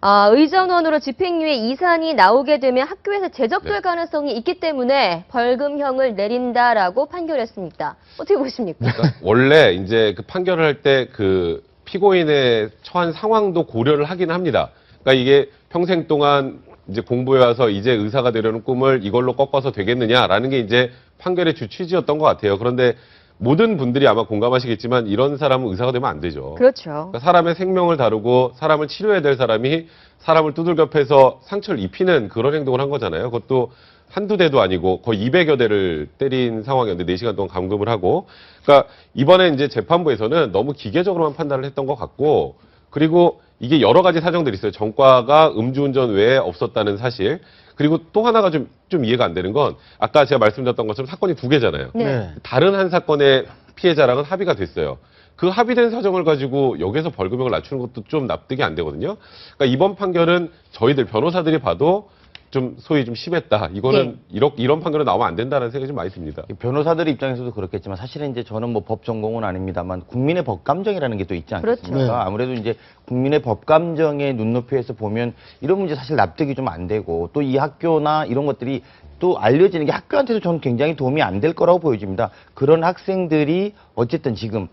의전원으로 집행유예 이산이 나오게 되면 학교에서 제적될 가능성이 있기 때문에 벌금형을 내린다라고 판결했습니다. 어떻게 보십니까? 그러니까 원래 이제 그 판결을 할 때 그 피고인의 처한 상황도 고려를 하긴 합니다. 그러니까 이게 평생 동안 이제 공부해 와서 이제 의사가 되려는 꿈을 이걸로 꺾어서 되겠느냐라는 게 이제 판결의 주 취지였던 것 같아요. 그런데 모든 분들이 아마 공감하시겠지만 이런 사람은 의사가 되면 안 되죠. 그렇죠. 그러니까 사람의 생명을 다루고 사람을 치료해야 될 사람이 사람을 두들겨 패서 상처를 입히는 그런 행동을 한 거잖아요. 그것도 한두 대도 아니고 거의 200여 대를 때린 상황이었는데 4시간 동안 감금을 하고. 그러니까 이번에 이제 재판부에서는 너무 기계적으로만 판단을 했던 것 같고, 그리고 이게 여러 가지 사정들이 있어요. 전과가 음주운전 외에 없었다는 사실. 그리고 또 하나가 좀 이해가 안 되는 건 아까 제가 말씀드렸던 것처럼 사건이 2개잖아요. 네. 다른 한 사건의 피해자랑은 합의가 됐어요. 그 합의된 사정을 가지고 여기서 벌금형을 낮추는 것도 좀 납득이 안 되거든요. 그러니까 이번 판결은 저희들 변호사들이 봐도 좀 소위 좀 심했다. 이거는 이런 판결은 나오면 안 된다는 생각이 좀 많이 듭니다. 변호사들 입장에서도 그렇겠지만 사실은 이제 저는 뭐 법 전공은 아닙니다만 국민의 법 감정이라는 게 또 있지 않겠습니까? 그렇죠. 아무래도 이제 국민의 법 감정의 눈높이에서 보면 이런 문제 사실 납득이 좀 안 되고, 또 이 학교나 이런 것들이 또 알려지는 게 학교한테도 저는 굉장히 도움이 안 될 거라고 보여집니다. 그런 학생들이 어쨌든 지금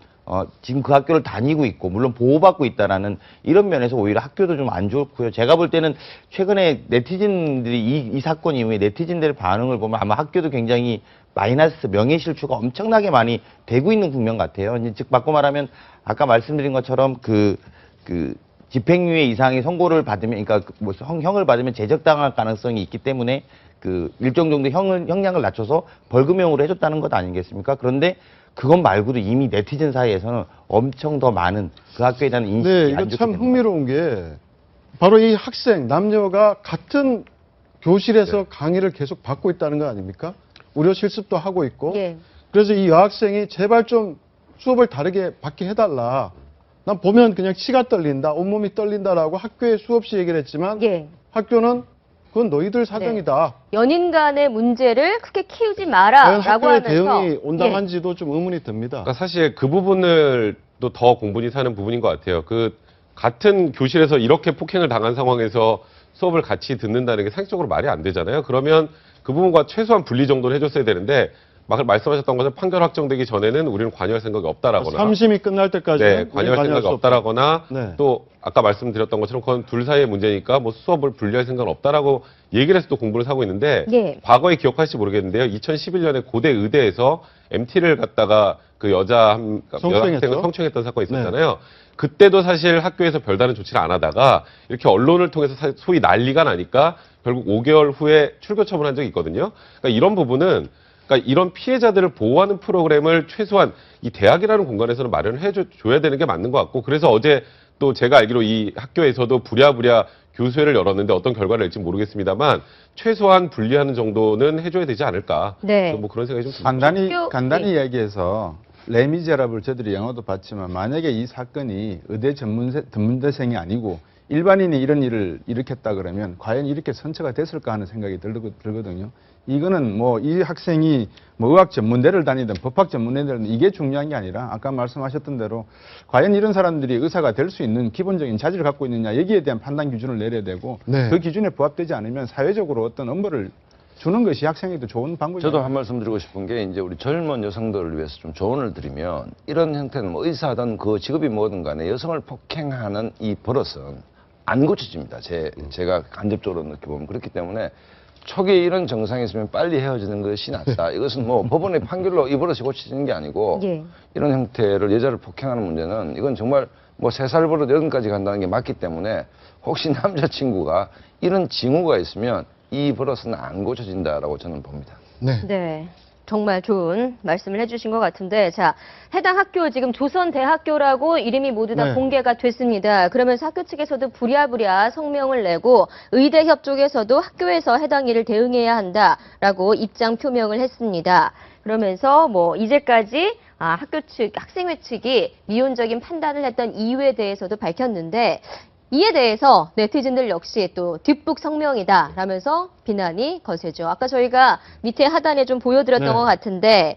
지금 그 학교를 다니고 있고 물론 보호받고 있다라는 이런 면에서 오히려 학교도 좀 안 좋고요. 제가 볼 때는 최근에 네티즌들이 이 사건 이후에 네티즌들의 반응을 보면 아마 학교도 굉장히 마이너스 명예실추가 엄청나게 많이 되고 있는 국면 같아요. 이제 즉 바꿔 말하면 아까 말씀드린 것처럼 그 집행유예 이상의 선고를 받으면 그러니까 뭐 형을 받으면 제적당할 가능성이 있기 때문에 그 일정 정도 형량을 낮춰서 벌금형으로 해줬다는 것 아니겠습니까? 그런데 그것 말고도 이미 네티즌 사이에서는 엄청 더 많은 그 학교에 대한 인식이 네, 안 이거 좋기 참 때문에. 흥미로운 게 바로 이 학생 남녀가 같은 교실에서 강의를 계속 받고 있다는 거 아닙니까? 우려 실습도 하고 있고. 예. 그래서 이 여학생이 제발 좀 수업을 다르게 받게 해달라. 난 보면 그냥 치가 떨린다, 온몸이 떨린다라고 학교에 수없이 얘기를 했지만 예. 학교는 그건 너희들 사정이다. 연인 간의 문제를 크게 키우지 과연 마라라고 학교의 하면서 대응이 예. 온당한지도 좀 의문이 듭니다. 그러니까 사실 그 부분을 또 더 공분이 사는 부분인 것 같아요. 그 같은 교실에서 이렇게 폭행을 당한 상황에서 수업을 같이 듣는다는 게 상식적으로 말이 안 되잖아요. 그러면 그 부분과 최소한 분리 정도는 해줬어야 되는데 막 말씀하셨던 것은 판결 확정되기 전에는 우리는 관여할 생각이 없다라거나 3심이 끝날 때까지 네, 관여할 생각이 없다라거나 네. 또 아까 말씀드렸던 것처럼 그건 둘 사이의 문제니까 뭐 수업을 분리할 생각은 없다라고 얘기를 해서 또 공부를 사고 있는데 예. 과거에 기억하실지 모르겠는데요. 2011년에 고대 의대에서 MT를 갖다가 그 여학생을 성추행했던 사건이 있었잖아요. 그때도 사실 학교에서 별다른 조치를 안 하다가 이렇게 언론을 통해서 소위 난리가 나니까 결국 5개월 후에 출교 처분한 적이 있거든요. 그러니까 이런 부분은 그러니까 이런 피해자들을 보호하는 프로그램을 최소한 이 대학이라는 공간에서는 마련을 해줘야 되는 게 맞는 것 같고 그래서 어제 또 제가 알기로 이 학교에서도 부랴부랴 교수회를 열었는데 어떤 결과를 낼지 모르겠습니다만 최소한 분리하는 정도는 해줘야 되지 않을까. 네. 뭐 그런 생각이 좀 듭니다. 간단히 이야기해서 레미제라블 저들이 영어도 봤지만 만약에 이 사건이 의대 전문대생이 아니고 일반인이 이런 일을 일으켰다 그러면 과연 이렇게 선처가 됐을까 하는 생각이 들거든요. 이거는 뭐 이 학생이 뭐 의학 전문대를 다니든 법학 전문대를 이게 중요한 게 아니라 아까 말씀하셨던 대로 과연 이런 사람들이 의사가 될 수 있는 기본적인 자질을 갖고 있느냐 여기에 대한 판단 기준을 내려야 되고 네. 그 기준에 부합되지 않으면 사회적으로 어떤 엄벌을 주는 것이 학생에도 좋은 방법이죠. 저도 한 말씀 드리고 싶은 게 이제 우리 젊은 여성들을 위해서 좀 조언을 드리면 이런 형태는 뭐 의사든 그 직업이 뭐든 간에 여성을 폭행하는 이 버릇은 안 고쳐집니다. 제가 간접적으로 느껴보면 그렇기 때문에 초기에 이런 증상이 있으면 빨리 헤어지는 것이 낫다. 이것은 뭐 법원의 판결로 이 버릇이 고쳐지는 게 아니고 예. 이런 형태를 여자를 폭행하는 문제는 이건 정말 뭐 3살 버릇 8까지 간다는 게 맞기 때문에 혹시 남자친구가 이런 징후가 있으면 이 버릇은 안 고쳐진다라고 저는 봅니다. 네. 정말 좋은 말씀을 해주신 것 같은데, 자, 해당 학교 지금 조선대학교라고 이름이 모두 다 네. 공개가 됐습니다. 그러면서 학교 측에서도 부랴부랴 성명을 내고 의대협 쪽에서도 학교에서 해당 일을 대응해야 한다라고 입장 표명을 했습니다. 그러면서 뭐 이제까지 학교 측, 학생회 측이 미온적인 판단을 했던 이유에 대해서도 밝혔는데 이에 대해서 네티즌들 역시 또 뒷북 성명이다 라면서 비난이 거세죠. 아까 저희가 밑에 하단에 좀 보여드렸던 네. 것 같은데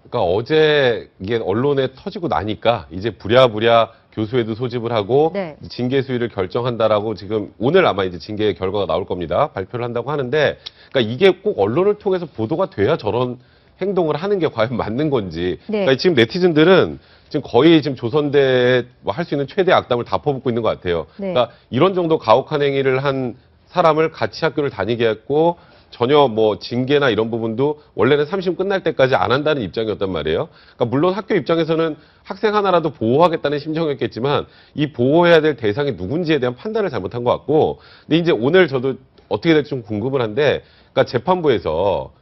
그러니까 어제 이게 언론에 터지고 나니까 이제 부랴부랴 교수회도 소집을 하고 네. 징계 수위를 결정한다라고 지금 오늘 아마 이제 징계 결과가 나올 겁니다. 발표를 한다고 하는데 그러니까 이게 꼭 언론을 통해서 보도가 돼야 저런 행동을 하는 게 과연 맞는 건지. 네. 그러니까 지금 네티즌들은 지금 거의 지금 조선대에 뭐 할 수 있는 최대 악담을 다 퍼붓고 있는 것 같아요. 네. 그러니까 이런 정도 가혹한 행위를 한 사람을 같이 학교를 다니게 했고 전혀 뭐 징계나 이런 부분도 원래는 3심 끝날 때까지 안 한다는 입장이었단 말이에요. 그러니까 물론 학교 입장에서는 학생 하나라도 보호하겠다는 심정이었겠지만 이 보호해야 될 대상이 누군지에 대한 판단을 잘못한 것 같고 근데 이제 오늘 저도 어떻게 될지 좀 궁금은 한데 그러니까 재판부에서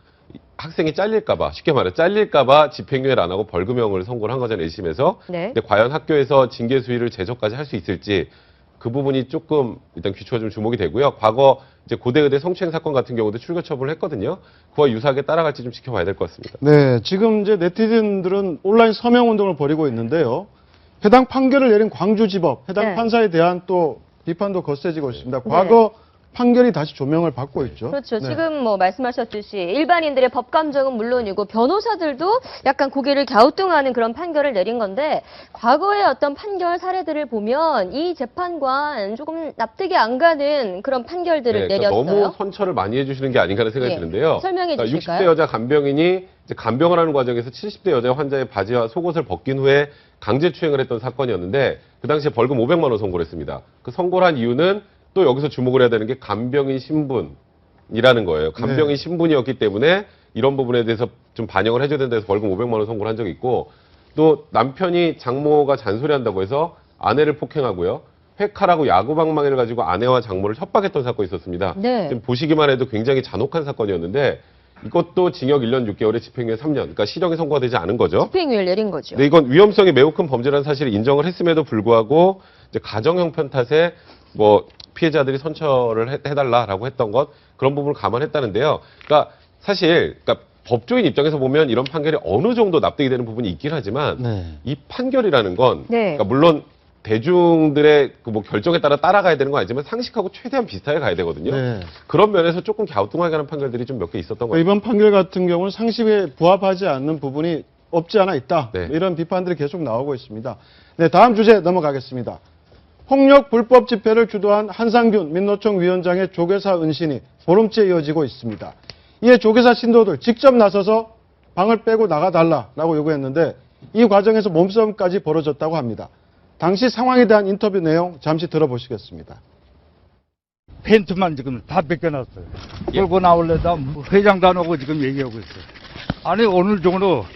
학생이 잘릴까봐 쉽게 말해 잘릴까봐 집행유예를 안 하고 벌금형을 선고를 한 거잖아요. 1심에서. 네. 근데 과연 학교에서 징계 수위를 제저까지 할 수 있을지 그 부분이 조금 일단 귀추가 좀 주목이 되고요. 과거 이제 고대의대 성추행 사건 같은 경우도 출교 처분을 했거든요. 그와 유사하게 따라갈지 좀 지켜봐야 될 것 같습니다. 네, 지금 이제 네티즌들은 온라인 서명 운동을 벌이고 있는데요. 해당 판결을 내린 광주지법, 해당 네. 판사에 대한 또 비판도 거세지고 있습니다. 과거 판결이 다시 조명을 받고 있죠. 그렇죠. 네. 지금 뭐 말씀하셨듯이 일반인들의 법 감정은 물론이고 변호사들도 약간 고개를 갸우뚱하는 그런 판결을 내린 건데 과거의 어떤 판결 사례들을 보면 이 재판관 조금 납득이 안 가는 그런 판결들을 그러니까 내렸어요. 너무 선처를 많이 해주시는 게 아닌가 하는 생각이 예. 드는데요. 설명해 그러니까 주실까요? 60대 여자 간병인이 이제 간병을 하는 과정에서 70대 여자 환자의 바지와 속옷을 벗긴 후에 강제추행을 했던 사건이었는데 그 당시에 벌금 500만 원 선고를 했습니다. 그 선고를 한 이유는 또 여기서 주목을 해야 되는 게 간병인 신분이라는 거예요. 간병인 신분이었기 때문에 이런 부분에 대해서 좀 반영을 해줘야 된다 해서 벌금 500만 원 선고를 한 적이 있고 또 남편이 장모가 잔소리한다고 해서 아내를 폭행하고요. 회칼하고 야구방망이를 가지고 아내와 장모를 협박했던 사건이 있었습니다. 네. 지금 보시기만 해도 굉장히 잔혹한 사건이었는데 이것도 징역 1년 6개월에 집행유예 3년. 그러니까 실형이 선고가 되지 않은 거죠. 집행유예를 내린 거죠. 네, 이건 위험성이 매우 큰 범죄라는 사실을 인정을 했음에도 불구하고 이제 가정 형편 탓에 뭐 피해자들이 선처를 해달라라고 했던 것 그런 부분을 감안했다는데요. 그러니까 사실 그러니까 법조인 입장에서 보면 이런 판결이 어느 정도 납득이 되는 부분이 있긴 하지만 이 판결이라는 건 그러니까 물론 대중들의 그 뭐 결정에 따라 따라가야 되는 건 아니지만 상식하고 최대한 비슷하게 가야 되거든요. 그런 면에서 조금 갸우뚱하게 하는 판결들이 좀 몇 개 있었던 것 같아요. 이번 판결 같은 경우는 상식에 부합하지 않는 부분이 없지 않아 있다. 이런 비판들이 계속 나오고 있습니다. 네, 다음 주제 넘어가겠습니다. 폭력 불법 집회를 주도한 한상균 민노총 위원장의 조계사 은신이 보름째 이어지고 있습니다. 이에 조계사 신도들 직접 나서서 방을 빼고 나가달라고 요구했는데 이 과정에서 몸싸움까지 벌어졌다고 합니다. 당시 상황에 대한 인터뷰 내용 잠시 들어보시겠습니다. 팬트만 지금 다 뺏겨놨어요. 끌고 나올래다 회장단하고 지금 얘기하고 있어요. 아니 오늘 중으로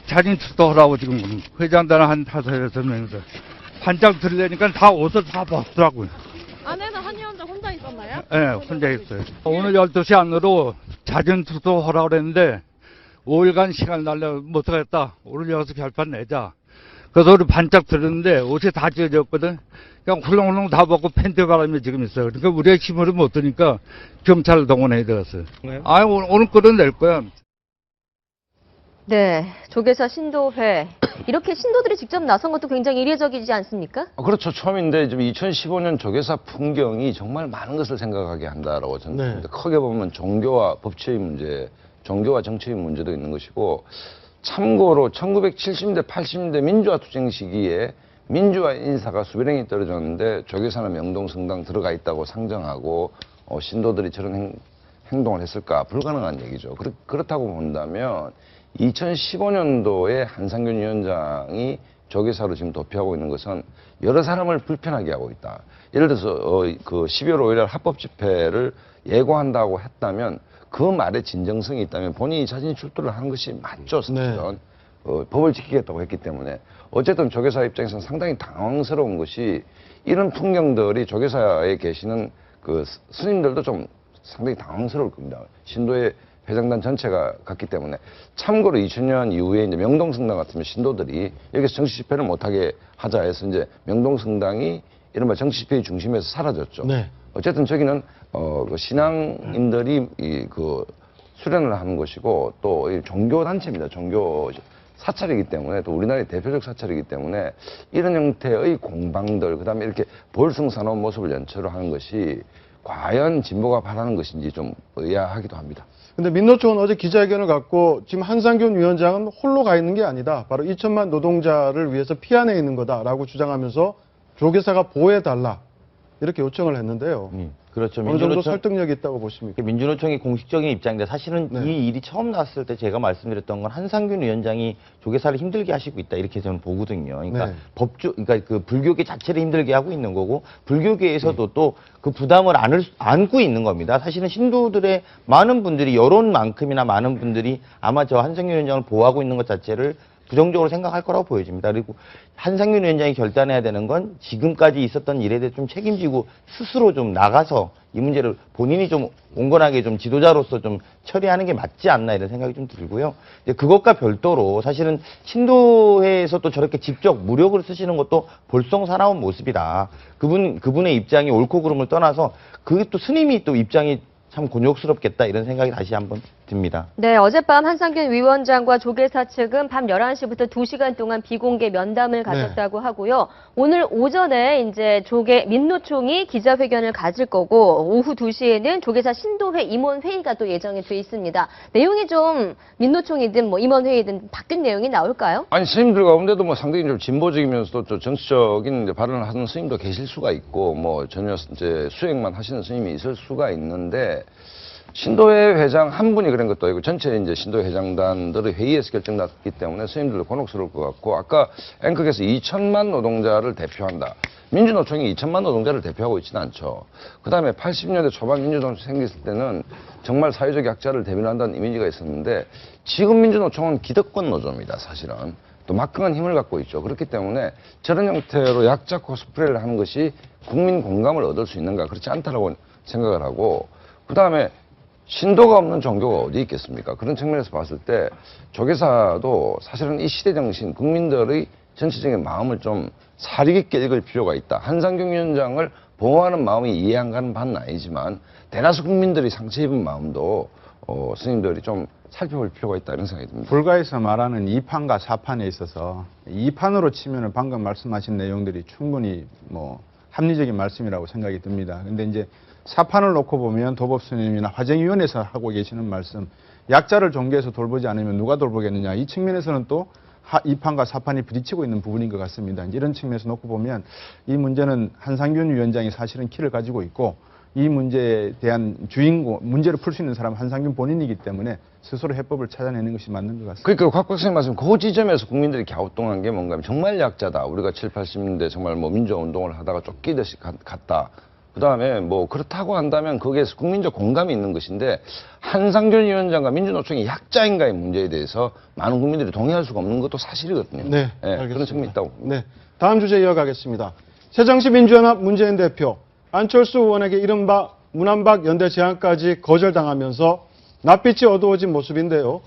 자진 출동하라고 지금 회장단 한 5-6명에서 반장 들으려니까 다 옷을 다 벗더라고요. 안에서 한 위원장 혼자 있었나요? 네, 혼자 있어요. 오늘 12시 안으로 자진 출동하라고 그랬는데 5일간 시간 날려 못 하겠다. 오늘 여기서 결판 내자. 그래서 우리 반짝 들었는데 옷이 다 찢어졌거든. 그냥 훌렁훌렁 다 벗고 팬트 바람이 지금 있어요. 그러니까 우리가 힘으로 못 드니까 경찰을 동원해야 되겠어요. 아, 오늘 끌어낼 거야. 네, 조계사 신도회. 이렇게 신도들이 직접 나선 것도 굉장히 이례적이지 않습니까? 그렇죠. 처음인데 2015년 조계사 풍경이 정말 많은 것을 생각하게 한다라고 저는 생각합니다. 크게 보면 종교와 법치의 문제, 종교와 정치의 문제도 있는 것이고 참고로 1970년대, 80년대 민주화 투쟁 시기에 민주화 인사가 수백 명이 떨어졌는데 조계사는 명동성당 들어가 있다고 상정하고 신도들이 저런 행동을 했을까? 불가능한 얘기죠. 그렇다고 본다면 2015년도에 한상균 위원장이 조계사로 지금 도피하고 있는 것은 여러 사람을 불편하게 하고 있다. 예를 들어서 그 12월 5일 합법 집회를 예고한다고 했다면 그 말에 진정성이 있다면 본인이 자진 출두를 하는 것이 맞죠, 사실은. 법을 지키겠다고 했기 때문에. 어쨌든 조계사 입장에서는 상당히 당황스러운 것이 이런 풍경들이 조계사에 계시는 그 스님들도 좀 상당히 당황스러울 겁니다. 신도의 회장단 전체가 갔기 때문에. 참고로 2000년 이후에 이제 명동성당 같으면 신도들이 여기서 정치 집회를 못하게 하자 해서 이제 명동성당이 이른바 정치 집회의 중심에서 사라졌죠. 어쨌든 저기는 그 신앙인들이 그 수련을 하는 것이고 또 이 종교 단체입니다. 종교 사찰이기 때문에 또 우리나라의 대표적 사찰이기 때문에 이런 형태의 공방들 그다음에 이렇게 볼성사나운 모습을 연출을 하는 것이 과연 진보가 바라는 것인지 좀 의아하기도 합니다. 근데 민노총은 어제 기자회견을 갖고 지금 한상균 위원장은 홀로 가 있는 게 아니다. 바로 2천만 노동자를 위해서 피안에 있는 거다라고 주장하면서 조계사가 보호해달라. 이렇게 요청을 했는데요. 그렇죠. 어느 정도 설득력이 있다고 보십니까? 민주노총의 공식적인 입장인데 사실은 이 일이 처음 나왔을 때 제가 말씀드렸던 건 한상균 위원장이 조계사를 힘들게 하시고 있다 이렇게 저는 보거든요. 그러니까 그러니까 그 불교계 자체를 힘들게 하고 있는 거고 불교계에서도 또 그 부담을 안고 있는 겁니다. 사실은 신도들의 많은 분들이 여론만큼이나 많은 분들이 아마 저 한상균 위원장을 보호하고 있는 것 자체를 부정적으로 생각할 거라고 보여집니다. 그리고 한상균 위원장이 결단해야 되는 건 지금까지 있었던 일에 대해 좀 책임지고 스스로 좀 나가서 이 문제를 본인이 좀 온건하게 좀 지도자로서 좀 처리하는 게 맞지 않나 이런 생각이 좀 들고요. 이제 그것과 별도로 사실은 신도회에서 또 저렇게 직접 무력을 쓰시는 것도 볼썽사나운 모습이다. 그분의 입장이 옳고 그름을 떠나서 그게 또 스님이 또 입장이 참 곤욕스럽겠다 이런 생각이 다시 한번 듭니다. 네, 어젯밤 한상균 위원장과 조계사 측은 밤 11시부터 2시간 동안 비공개 면담을 가졌다고 하고요. 오늘 오전에 이제 민노총이 기자회견을 가질 거고 오후 2시에는 조계사 신도회 임원회의가 또 예정이 돼 있습니다. 내용이 좀 민노총이든 뭐 임원회의든 바뀐 내용이 나올까요? 아니, 스님들 가운데도 뭐 상당히 좀 진보적이면서도 좀 정치적인 이제 발언을 하는 스님도 계실 수가 있고, 뭐 전혀 이제 수행만 하시는 스님이 있을 수가 있는데, 신도회 회장 한 분이 그런 것도 아니고 전체 이제 신도회 회장단들의 회의에서 결정났기 때문에 스님들도 곤혹스러울 것 같고, 아까 앵커께서 2천만 노동자를 대표한다. 민주노총이 2천만 노동자를 대표하고 있지는 않죠. 그 다음에 80년대 초반 민주노총이 생겼을 때는 정말 사회적 약자를 대변한다는 이미지가 있었는데, 지금 민주노총은 기득권 노조입니다, 사실은. 또 막강한 힘을 갖고 있죠. 그렇기 때문에 저런 형태로 약자 코스프레를 하는 것이 국민 공감을 얻을 수 있는가, 그렇지 않다라고 생각을 하고, 그 다음에 신도가 없는 종교가 어디 있겠습니까? 그런 측면에서 봤을 때 조계사도 사실은 이 시대 정신, 국민들의 전체적인 마음을 좀 사리 깊게 읽을 필요가 있다. 한상균 위원장을 보호하는 마음이 이해 안 가는 바는 아니지만 대다수 국민들이 상처 입은 마음도 스님들이 좀 살펴볼 필요가 있다, 이런 생각이 듭니다. 불가에서 말하는 2판과 4판에 있어서 2판으로 치면은 방금 말씀하신 내용들이 충분히 뭐 합리적인 말씀이라고 생각이 듭니다. 근데 이제 4판을 놓고 보면 도법스님이나 화쟁위원회에서 하고 계시는 말씀, 약자를 종교에서 돌보지 않으면 누가 돌보겠느냐, 이 측면에서는 또 2판과 4판이 부딪히고 있는 부분인 것 같습니다. 이런 측면에서 놓고 보면 이 문제는 한상균 위원장이 사실은 키를 가지고 있고, 이 문제에 대한 주인공, 문제를 풀 수 있는 사람은 한상균 본인이기 때문에 스스로 해법을 찾아내는 것이 맞는 것 같습니다. 그러니까 곽 박사님 말씀, 그 지점에서 국민들이 갸우뚱한 게 뭔가 하면 정말 약자다. 우리가 7, 80년대 정말 뭐 민주화 운동을 하다가 쫓기듯이 갔다. 그 다음에 뭐 그렇다고 한다면 거기에서 국민적 공감이 있는 것인데, 한상균 위원장과 민주노총이 약자인가의 문제에 대해서 많은 국민들이 동의할 수가 없는 것도 사실이거든요. 네, 그런 측면이 있다고. 네, 다음 주제 이어가겠습니다. 새정치민주연합 문재인 대표, 안철수 의원에게 이른바 문안박 연대 제안까지 거절당하면서 낯빛이 어두워진 모습인데요.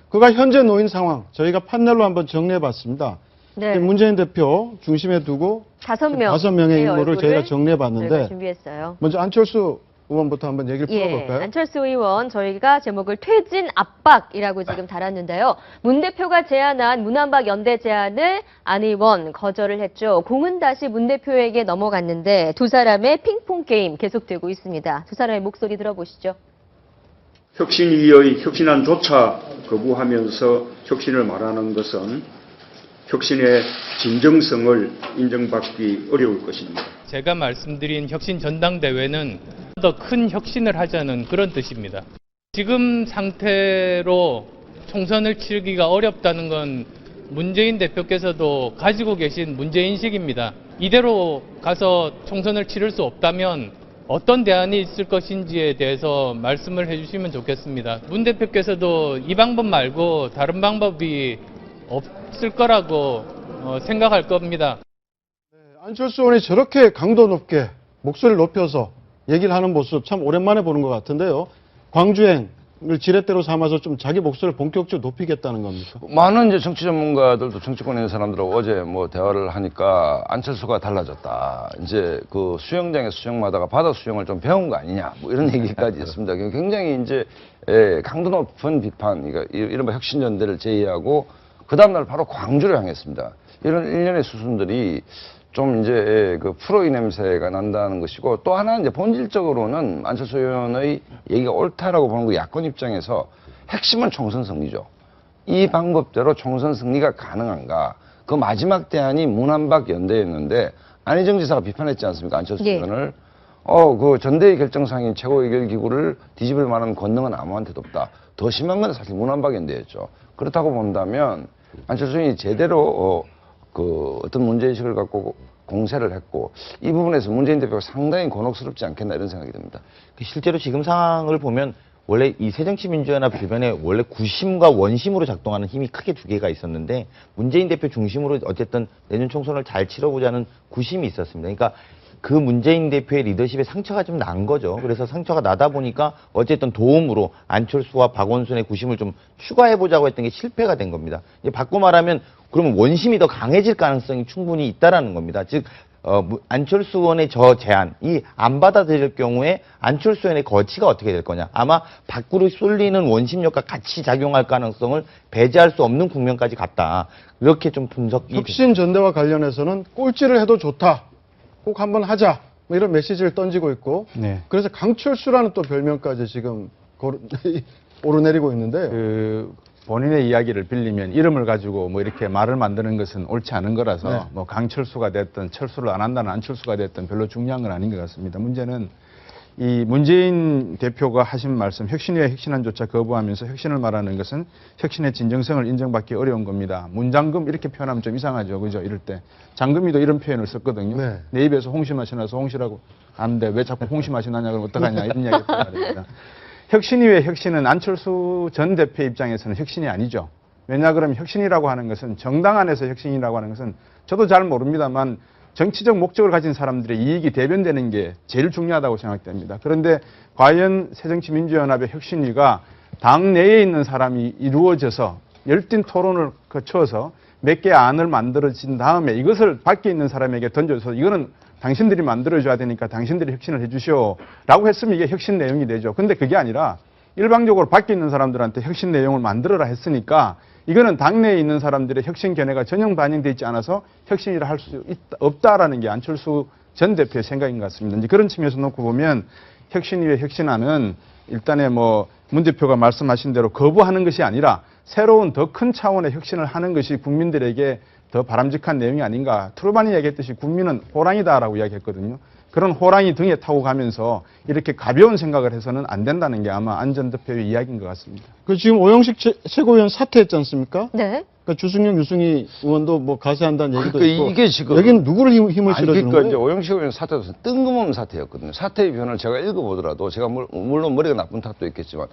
그가 현재 놓인 상황 저희가 판넬로 한번 정리해봤습니다. 네. 문재인 대표 중심에 두고 5명의 인물을 저희가 정리해봤는데, 준비했어요. 먼저 안철수 의원부터 한번 얘기를 풀어볼까요? 안철수 의원, 저희가 제목을 퇴진 압박이라고 지금 달았는데요. 문 대표가 제안한 문안박 연대 제안을 안 의원 거절을 했죠. 공은 다시 문 대표에게 넘어갔는데 두 사람의 핑퐁 게임 계속되고 있습니다. 두 사람의 목소리 들어보시죠. 혁신위의 혁신안조차 거부하면서 혁신을 말하는 것은 혁신의 진정성을 인정받기 어려울 것입니다. 제가 말씀드린 혁신 전당대회는 더 큰 혁신을 하자는 그런 뜻입니다. 지금 상태로 총선을 치르기가 어렵다는 건 문재인 대표께서도 가지고 계신 문제인식입니다. 이대로 가서 총선을 치를 수 없다면 어떤 대안이 있을 것인지에 대해서 말씀을 해주시면 좋겠습니다. 문 대표께서도 이 방법 말고 다른 방법이 없을 거라고 생각할 겁니다. 안철수 의원이 저렇게 강도 높게 목소리를 높여서 얘기를 하는 모습 참 오랜만에 보는 것 같은데요. 광주행을 지렛대로 삼아서 좀 자기 목소리를 본격적으로 높이겠다는 겁니까? 많은 이제 정치 전문가들도 정치권에 있는 사람들하고 어제 뭐 대화를 하니까 안철수가 달라졌다. 이제 그 수영장에 수영하다가 바다 수영을 좀 배운 거 아니냐. 뭐 이런 얘기까지 있습니다. 굉장히 이제 강도 높은 비판, 그러니까 이른바 혁신연대를 제의하고 그 다음날 바로 광주를 향했습니다. 이런 일련의 수순들이 좀 이제 그 프로의 냄새가 난다는 것이고, 또 하나 이제 본질적으로는 안철수 의원의 얘기가 옳다라고 보는 그 야권 입장에서 핵심은 총선 승리죠. 이 방법대로 총선 승리가 가능한가? 그 마지막 대안이 문안박 연대였는데 안희정 지사가 비판했지 않습니까? 안철수 의원을. 그 전대의 결정상인 최고의결기구를 뒤집을 만한 권능은 아무한테도 없다. 더 심한 건 사실 문안박 연대였죠. 그렇다고 본다면 안철수 의원이 제대로 어떤 문제의식을 갖고 공세를 했고, 이 부분에서 문재인 대표가 상당히 곤혹스럽지 않겠나, 이런 생각이 듭니다. 실제로 지금 상황을 보면 원래 이 새정치민주연합 주변에 원래 구심과 원심으로 작동하는 힘이 크게 두 개가 있었는데, 문재인 대표 중심으로 어쨌든 내년 총선을 잘 치러보자는 구심이 있었습니다. 그러니까 그 문재인 대표의 리더십에 상처가 좀 난 거죠. 그래서 상처가 나다 보니까 어쨌든 도움으로 안철수와 박원순의 구심을 좀 추가해보자고 했던 게 실패가 된 겁니다. 이제 바꿔 말하면 그러면 원심이 더 강해질 가능성이 충분히 있다라는 겁니다. 즉 안철수 의원의 저 제안이 안 받아들일 경우에 안철수 의원의 거치가 어떻게 될 거냐. 아마 밖으로 쏠리는 원심력과 같이 작용할 가능성을 배제할 수 없는 국면까지 갔다. 이렇게 좀 분석이 혁신 전대와 관련해서는 꼴찌를 해도 좋다. 꼭 한번 하자. 뭐 이런 메시지를 던지고 있고. 네. 그래서 강철수라는 또 별명까지 지금 오르내리고 있는데. 본인의 이야기를 빌리면 이름을 가지고 뭐 이렇게 말을 만드는 것은 옳지 않은 거라서 네. 뭐 강철수가 됐든 철수를 안 한다는 안철수가 됐든 별로 중요한 건 아닌 것 같습니다. 문제는 이 문재인 대표가 하신 말씀 혁신위와 혁신안조차 거부하면서 혁신을 말하는 것은 혁신의 진정성을 인정받기 어려운 겁니다. 문장금 이렇게 표현하면 좀 이상하죠. 그죠? 이럴 때. 장금이도 이런 표현을 썼거든요. 네. 내 입에서 홍시맛이 나서 홍시라고 하는데 왜 자꾸 홍시맛이 나냐 그러면 어떡하냐 이런 이야기 했단 말입니다. 혁신위의 혁신은 안철수 전 대표 입장에서는 혁신이 아니죠. 왜냐 그러면 혁신이라고 하는 것은 정당 안에서 혁신이라고 하는 것은 저도 잘 모릅니다만 정치적 목적을 가진 사람들의 이익이 대변되는 게 제일 중요하다고 생각됩니다. 그런데 과연 새정치민주연합의 혁신위가 당 내에 있는 사람이 이루어져서 열띤 토론을 거쳐서 몇 개의 안을 만들어진 다음에 이것을 밖에 있는 사람에게 던져서 이거는 당신들이 만들어줘야 되니까 당신들이 혁신을 해주시오 라고 했으면 이게 혁신 내용이 되죠. 근데 그게 아니라 일방적으로 밖에 있는 사람들한테 혁신 내용을 만들어라 했으니까 이거는 당내에 있는 사람들의 혁신 견해가 전혀 반영되어 있지 않아서 혁신이라 할 수 없다라는 게 안철수 전 대표의 생각인 것 같습니다. 이제 그런 측면에서 놓고 보면 혁신위의 혁신안은 일단에 뭐 문 대표가 말씀하신 대로 거부하는 것이 아니라 새로운 더 큰 차원의 혁신을 하는 것이 국민들에게 더 바람직한 내용이 아닌가. 트루반이 얘기했듯이 국민은 호랑이다라고 이야기했거든요. 그런 호랑이 등에 타고 가면서 이렇게 가벼운 생각을 해서는 안 된다는 게 아마 안 전 대표의 이야기인 것 같습니다. 그 지금 오영식 최고위원 사퇴했지 않습니까? 네. 그러니까 주승용, 유승희 의원도 뭐 가세한다는 얘기도 그러니까 있고. 이게 지금 여기는 누구를 힘을 실어주는 그러니까 이제 거예요? 오영식 의원 사태도 뜬금없는 사태였거든요. 사태의 변을 제가 읽어보더라도 제가 물론 머리가 나쁜 탓도 있겠지만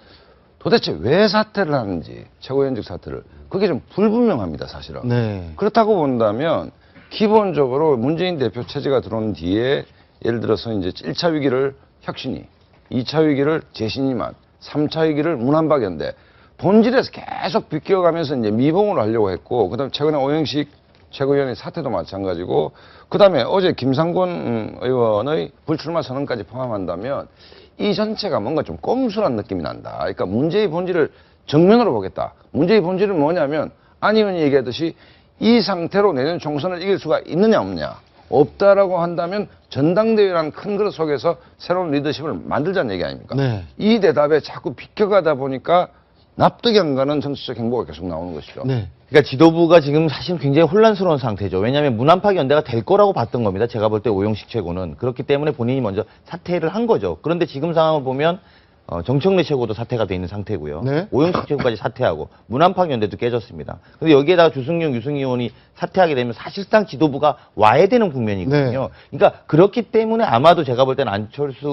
도대체 왜 사퇴를 하는지 최고위원직 사퇴를 그게 좀 불분명합니다, 사실은. 네. 그렇다고 본다면 기본적으로 문재인 대표 체제가 들어온 뒤에 예를 들어서 이제 1차 위기를 혁신이, 2차 위기를 재신이만, 3차 위기를 문한박연대 본질에서 계속 비껴가면서 이제 미봉을 하려고 했고, 그다음에 최근에 오영식 최고위원의 사태도 마찬가지고, 그다음에 어제 김상곤 의원의 불출마 선언까지 포함한다면 이 전체가 뭔가 좀 꼼수란 느낌이 난다. 그러니까 문제의 본질을 정면으로 보겠다. 문제의 본질은 뭐냐면 안 의원이 얘기하듯이 이 상태로 내년 총선을 이길 수가 있느냐 없느냐. 없다라고 한다면 전당대회라는 큰 그릇 속에서 새로운 리더십을 만들자는 얘기 아닙니까? 네. 이 대답에 자꾸 비껴가다 보니까 납득이 안 가는 정치적 행보가 계속 나오는 것이죠. 네. 그러니까 지도부가 지금 사실 굉장히 혼란스러운 상태죠. 왜냐하면 문안파 연대가 될 거라고 봤던 겁니다. 제가 볼 때 오영식 최고는. 그렇기 때문에 본인이 먼저 사퇴를 한 거죠. 그런데 지금 상황을 보면 정청래 최고도 사퇴가 돼 있는 상태고요. 네. 오영식 최고까지 사퇴하고 문안파 연대도 깨졌습니다. 그런데 여기에다가 주승용, 유승희 의원이 사퇴하게 되면 사실상 지도부가 와야 되는 국면이거든요. 그러니까 그렇기 때문에 아마도 제가 볼 때는 안철수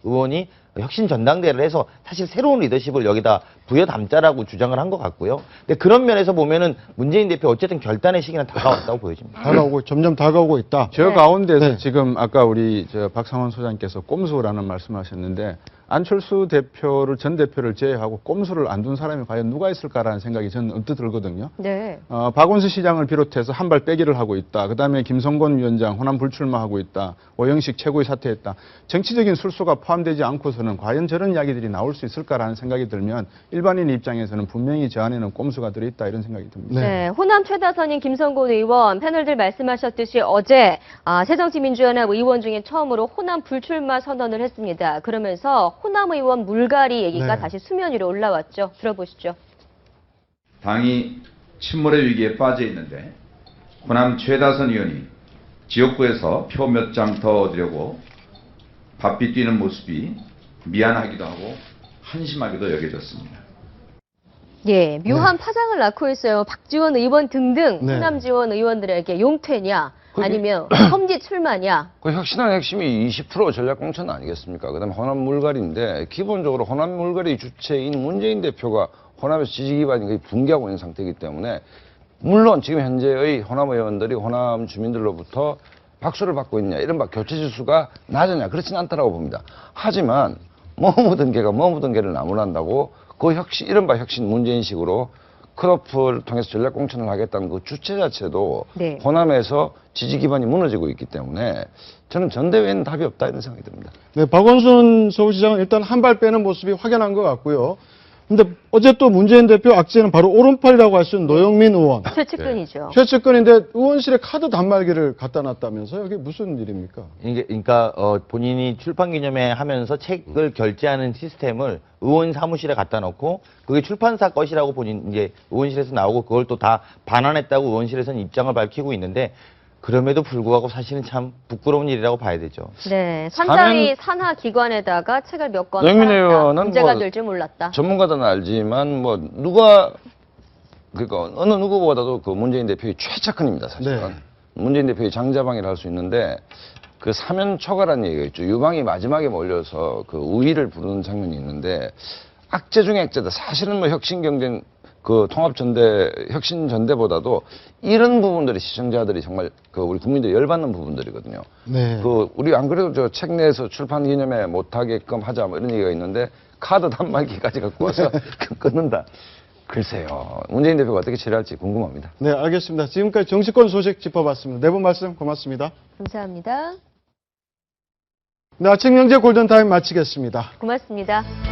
의원이 혁신 전당대회를 해서 사실 새로운 리더십을 여기다 부여 담자라고 주장을 한 것 같고요. 근데 그런 면에서 보면은 문재인 대표 어쨌든 결단의 시기는 다가왔다고 보여집니다. 점점 다가오고 있다. 저 가운데서 지금 아까 우리 박상원 소장께서 꼼수라는 말씀하셨는데 안철수 대표를 전 대표를 제외하고 꼼수를 안 둔 사람이 과연 누가 있을까라는 생각이 저는 언뜻 들거든요. 네. 박원순 시장을 비롯해서 한 발 빼기를 하고 있다. 그다음에 김성곤 위원장 호남 불출마하고 있다. 오영식 최고위 사퇴했다. 정치적인 술수가 포함되지 않고서는 과연 저런 이야기들이 나올 수 있을까라는 생각이 들면 일반인 입장에서는 분명히 저 안에는 꼼수가 들어있다 이런 생각이 듭니다. 네, 호남 최다선인 김성곤 의원 패널들 말씀하셨듯이 어제 새정치민주연합 의원 중에 처음으로 호남 불출마 선언을 했습니다. 그러면서 호남 의원 물갈이 얘기가 다시 수면 위로 올라왔죠. 들어보시죠. 당이 침몰의 위기에 빠져 있는데 호남 최다선 의원이 지역구에서 표 몇 장 더 얻으려고 바삐 뛰는 모습이 미안하기도 하고 한심하기도 여겨졌습니다. 예, 묘한 파장을 낳고 있어요. 박지원 의원 등등 네. 호남 지원 의원들에게 용퇴냐 아니면 험지 출마냐. 그 혁신의 핵심이 20% 전략공천 아니겠습니까? 그다음에 호남 물갈이인데 기본적으로 호남 물갈이 주체인 문재인 대표가 호남에서 지지 기반이 거의 붕괴하고 있는 상태이기 때문에 물론 지금 현재의 호남 의원들이 호남 주민들로부터 박수를 받고 있냐 이른바 교체 지수가 낮으냐 그렇지는 않다라고 봅니다. 하지만 뭐 묻은 개가 뭐 묻은 개를 나무란다고 그 혁신 이른바 혁신 문재인식으로 컷오프를 통해서 전략 공천을 하겠다는 그 주체 자체도 네. 호남에서 지지 기반이 무너지고 있기 때문에 저는 전대회에는 답이 없다 이런 생각이 듭니다. 네, 박원순 서울시장은 일단 한 발 빼는 모습이 확연한 것 같고요. 근데 어제 또 문재인 대표 악재는 바로 오른팔이라고 할 수 있는 노영민 의원. 최측근이죠. 최측근인데 의원실에 카드 단말기를 갖다 놨다면서요? 이게 무슨 일입니까? 이게 그러니까 본인이 출판 기념회 하면서 책을 결제하는 시스템을 의원 사무실에 갖다 놓고 그게 출판사 것이라고 본인 이제 의원실에서 나오고 그걸 또 다 반환했다고 의원실에서는 입장을 밝히고 있는데 그럼에도 불구하고 사실은 참 부끄러운 일이라고 봐야 되죠. 네, 산자위 산하 기관에다가 책을 몇 권 노영민 팔았다. 의원은 문제가 뭐 될 줄 몰랐다. 전문가들은 알지만 뭐 누가 그러니까 어느 누구보다도 그 문재인 대표의 최측근입니다 사실은. 네. 문재인 대표의 장자방이라 할 수 있는데 그 사면 초과라는 얘기가 있죠. 유방이 마지막에 몰려서 그 우위를 부르는 장면이 있는데 악재 중에 악재다. 사실은 뭐 혁신경쟁 그 혁신전대보다도 이런 부분들이 시청자들이 정말 그 우리 국민들이 열받는 부분들이거든요. 네. 그 우리 안 그래도 저 책 내에서 출판 기념회 못하게끔 하자 뭐 이런 얘기가 있는데 카드 단말기까지 갖고 와서 끊는다. 글쎄요. 문재인 대표가 어떻게 처리할지 궁금합니다. 네, 알겠습니다. 지금까지 정치권 소식 짚어봤습니다. 네 분 말씀 고맙습니다. 감사합니다. 네, 아침 경제 골든타임 마치겠습니다. 고맙습니다.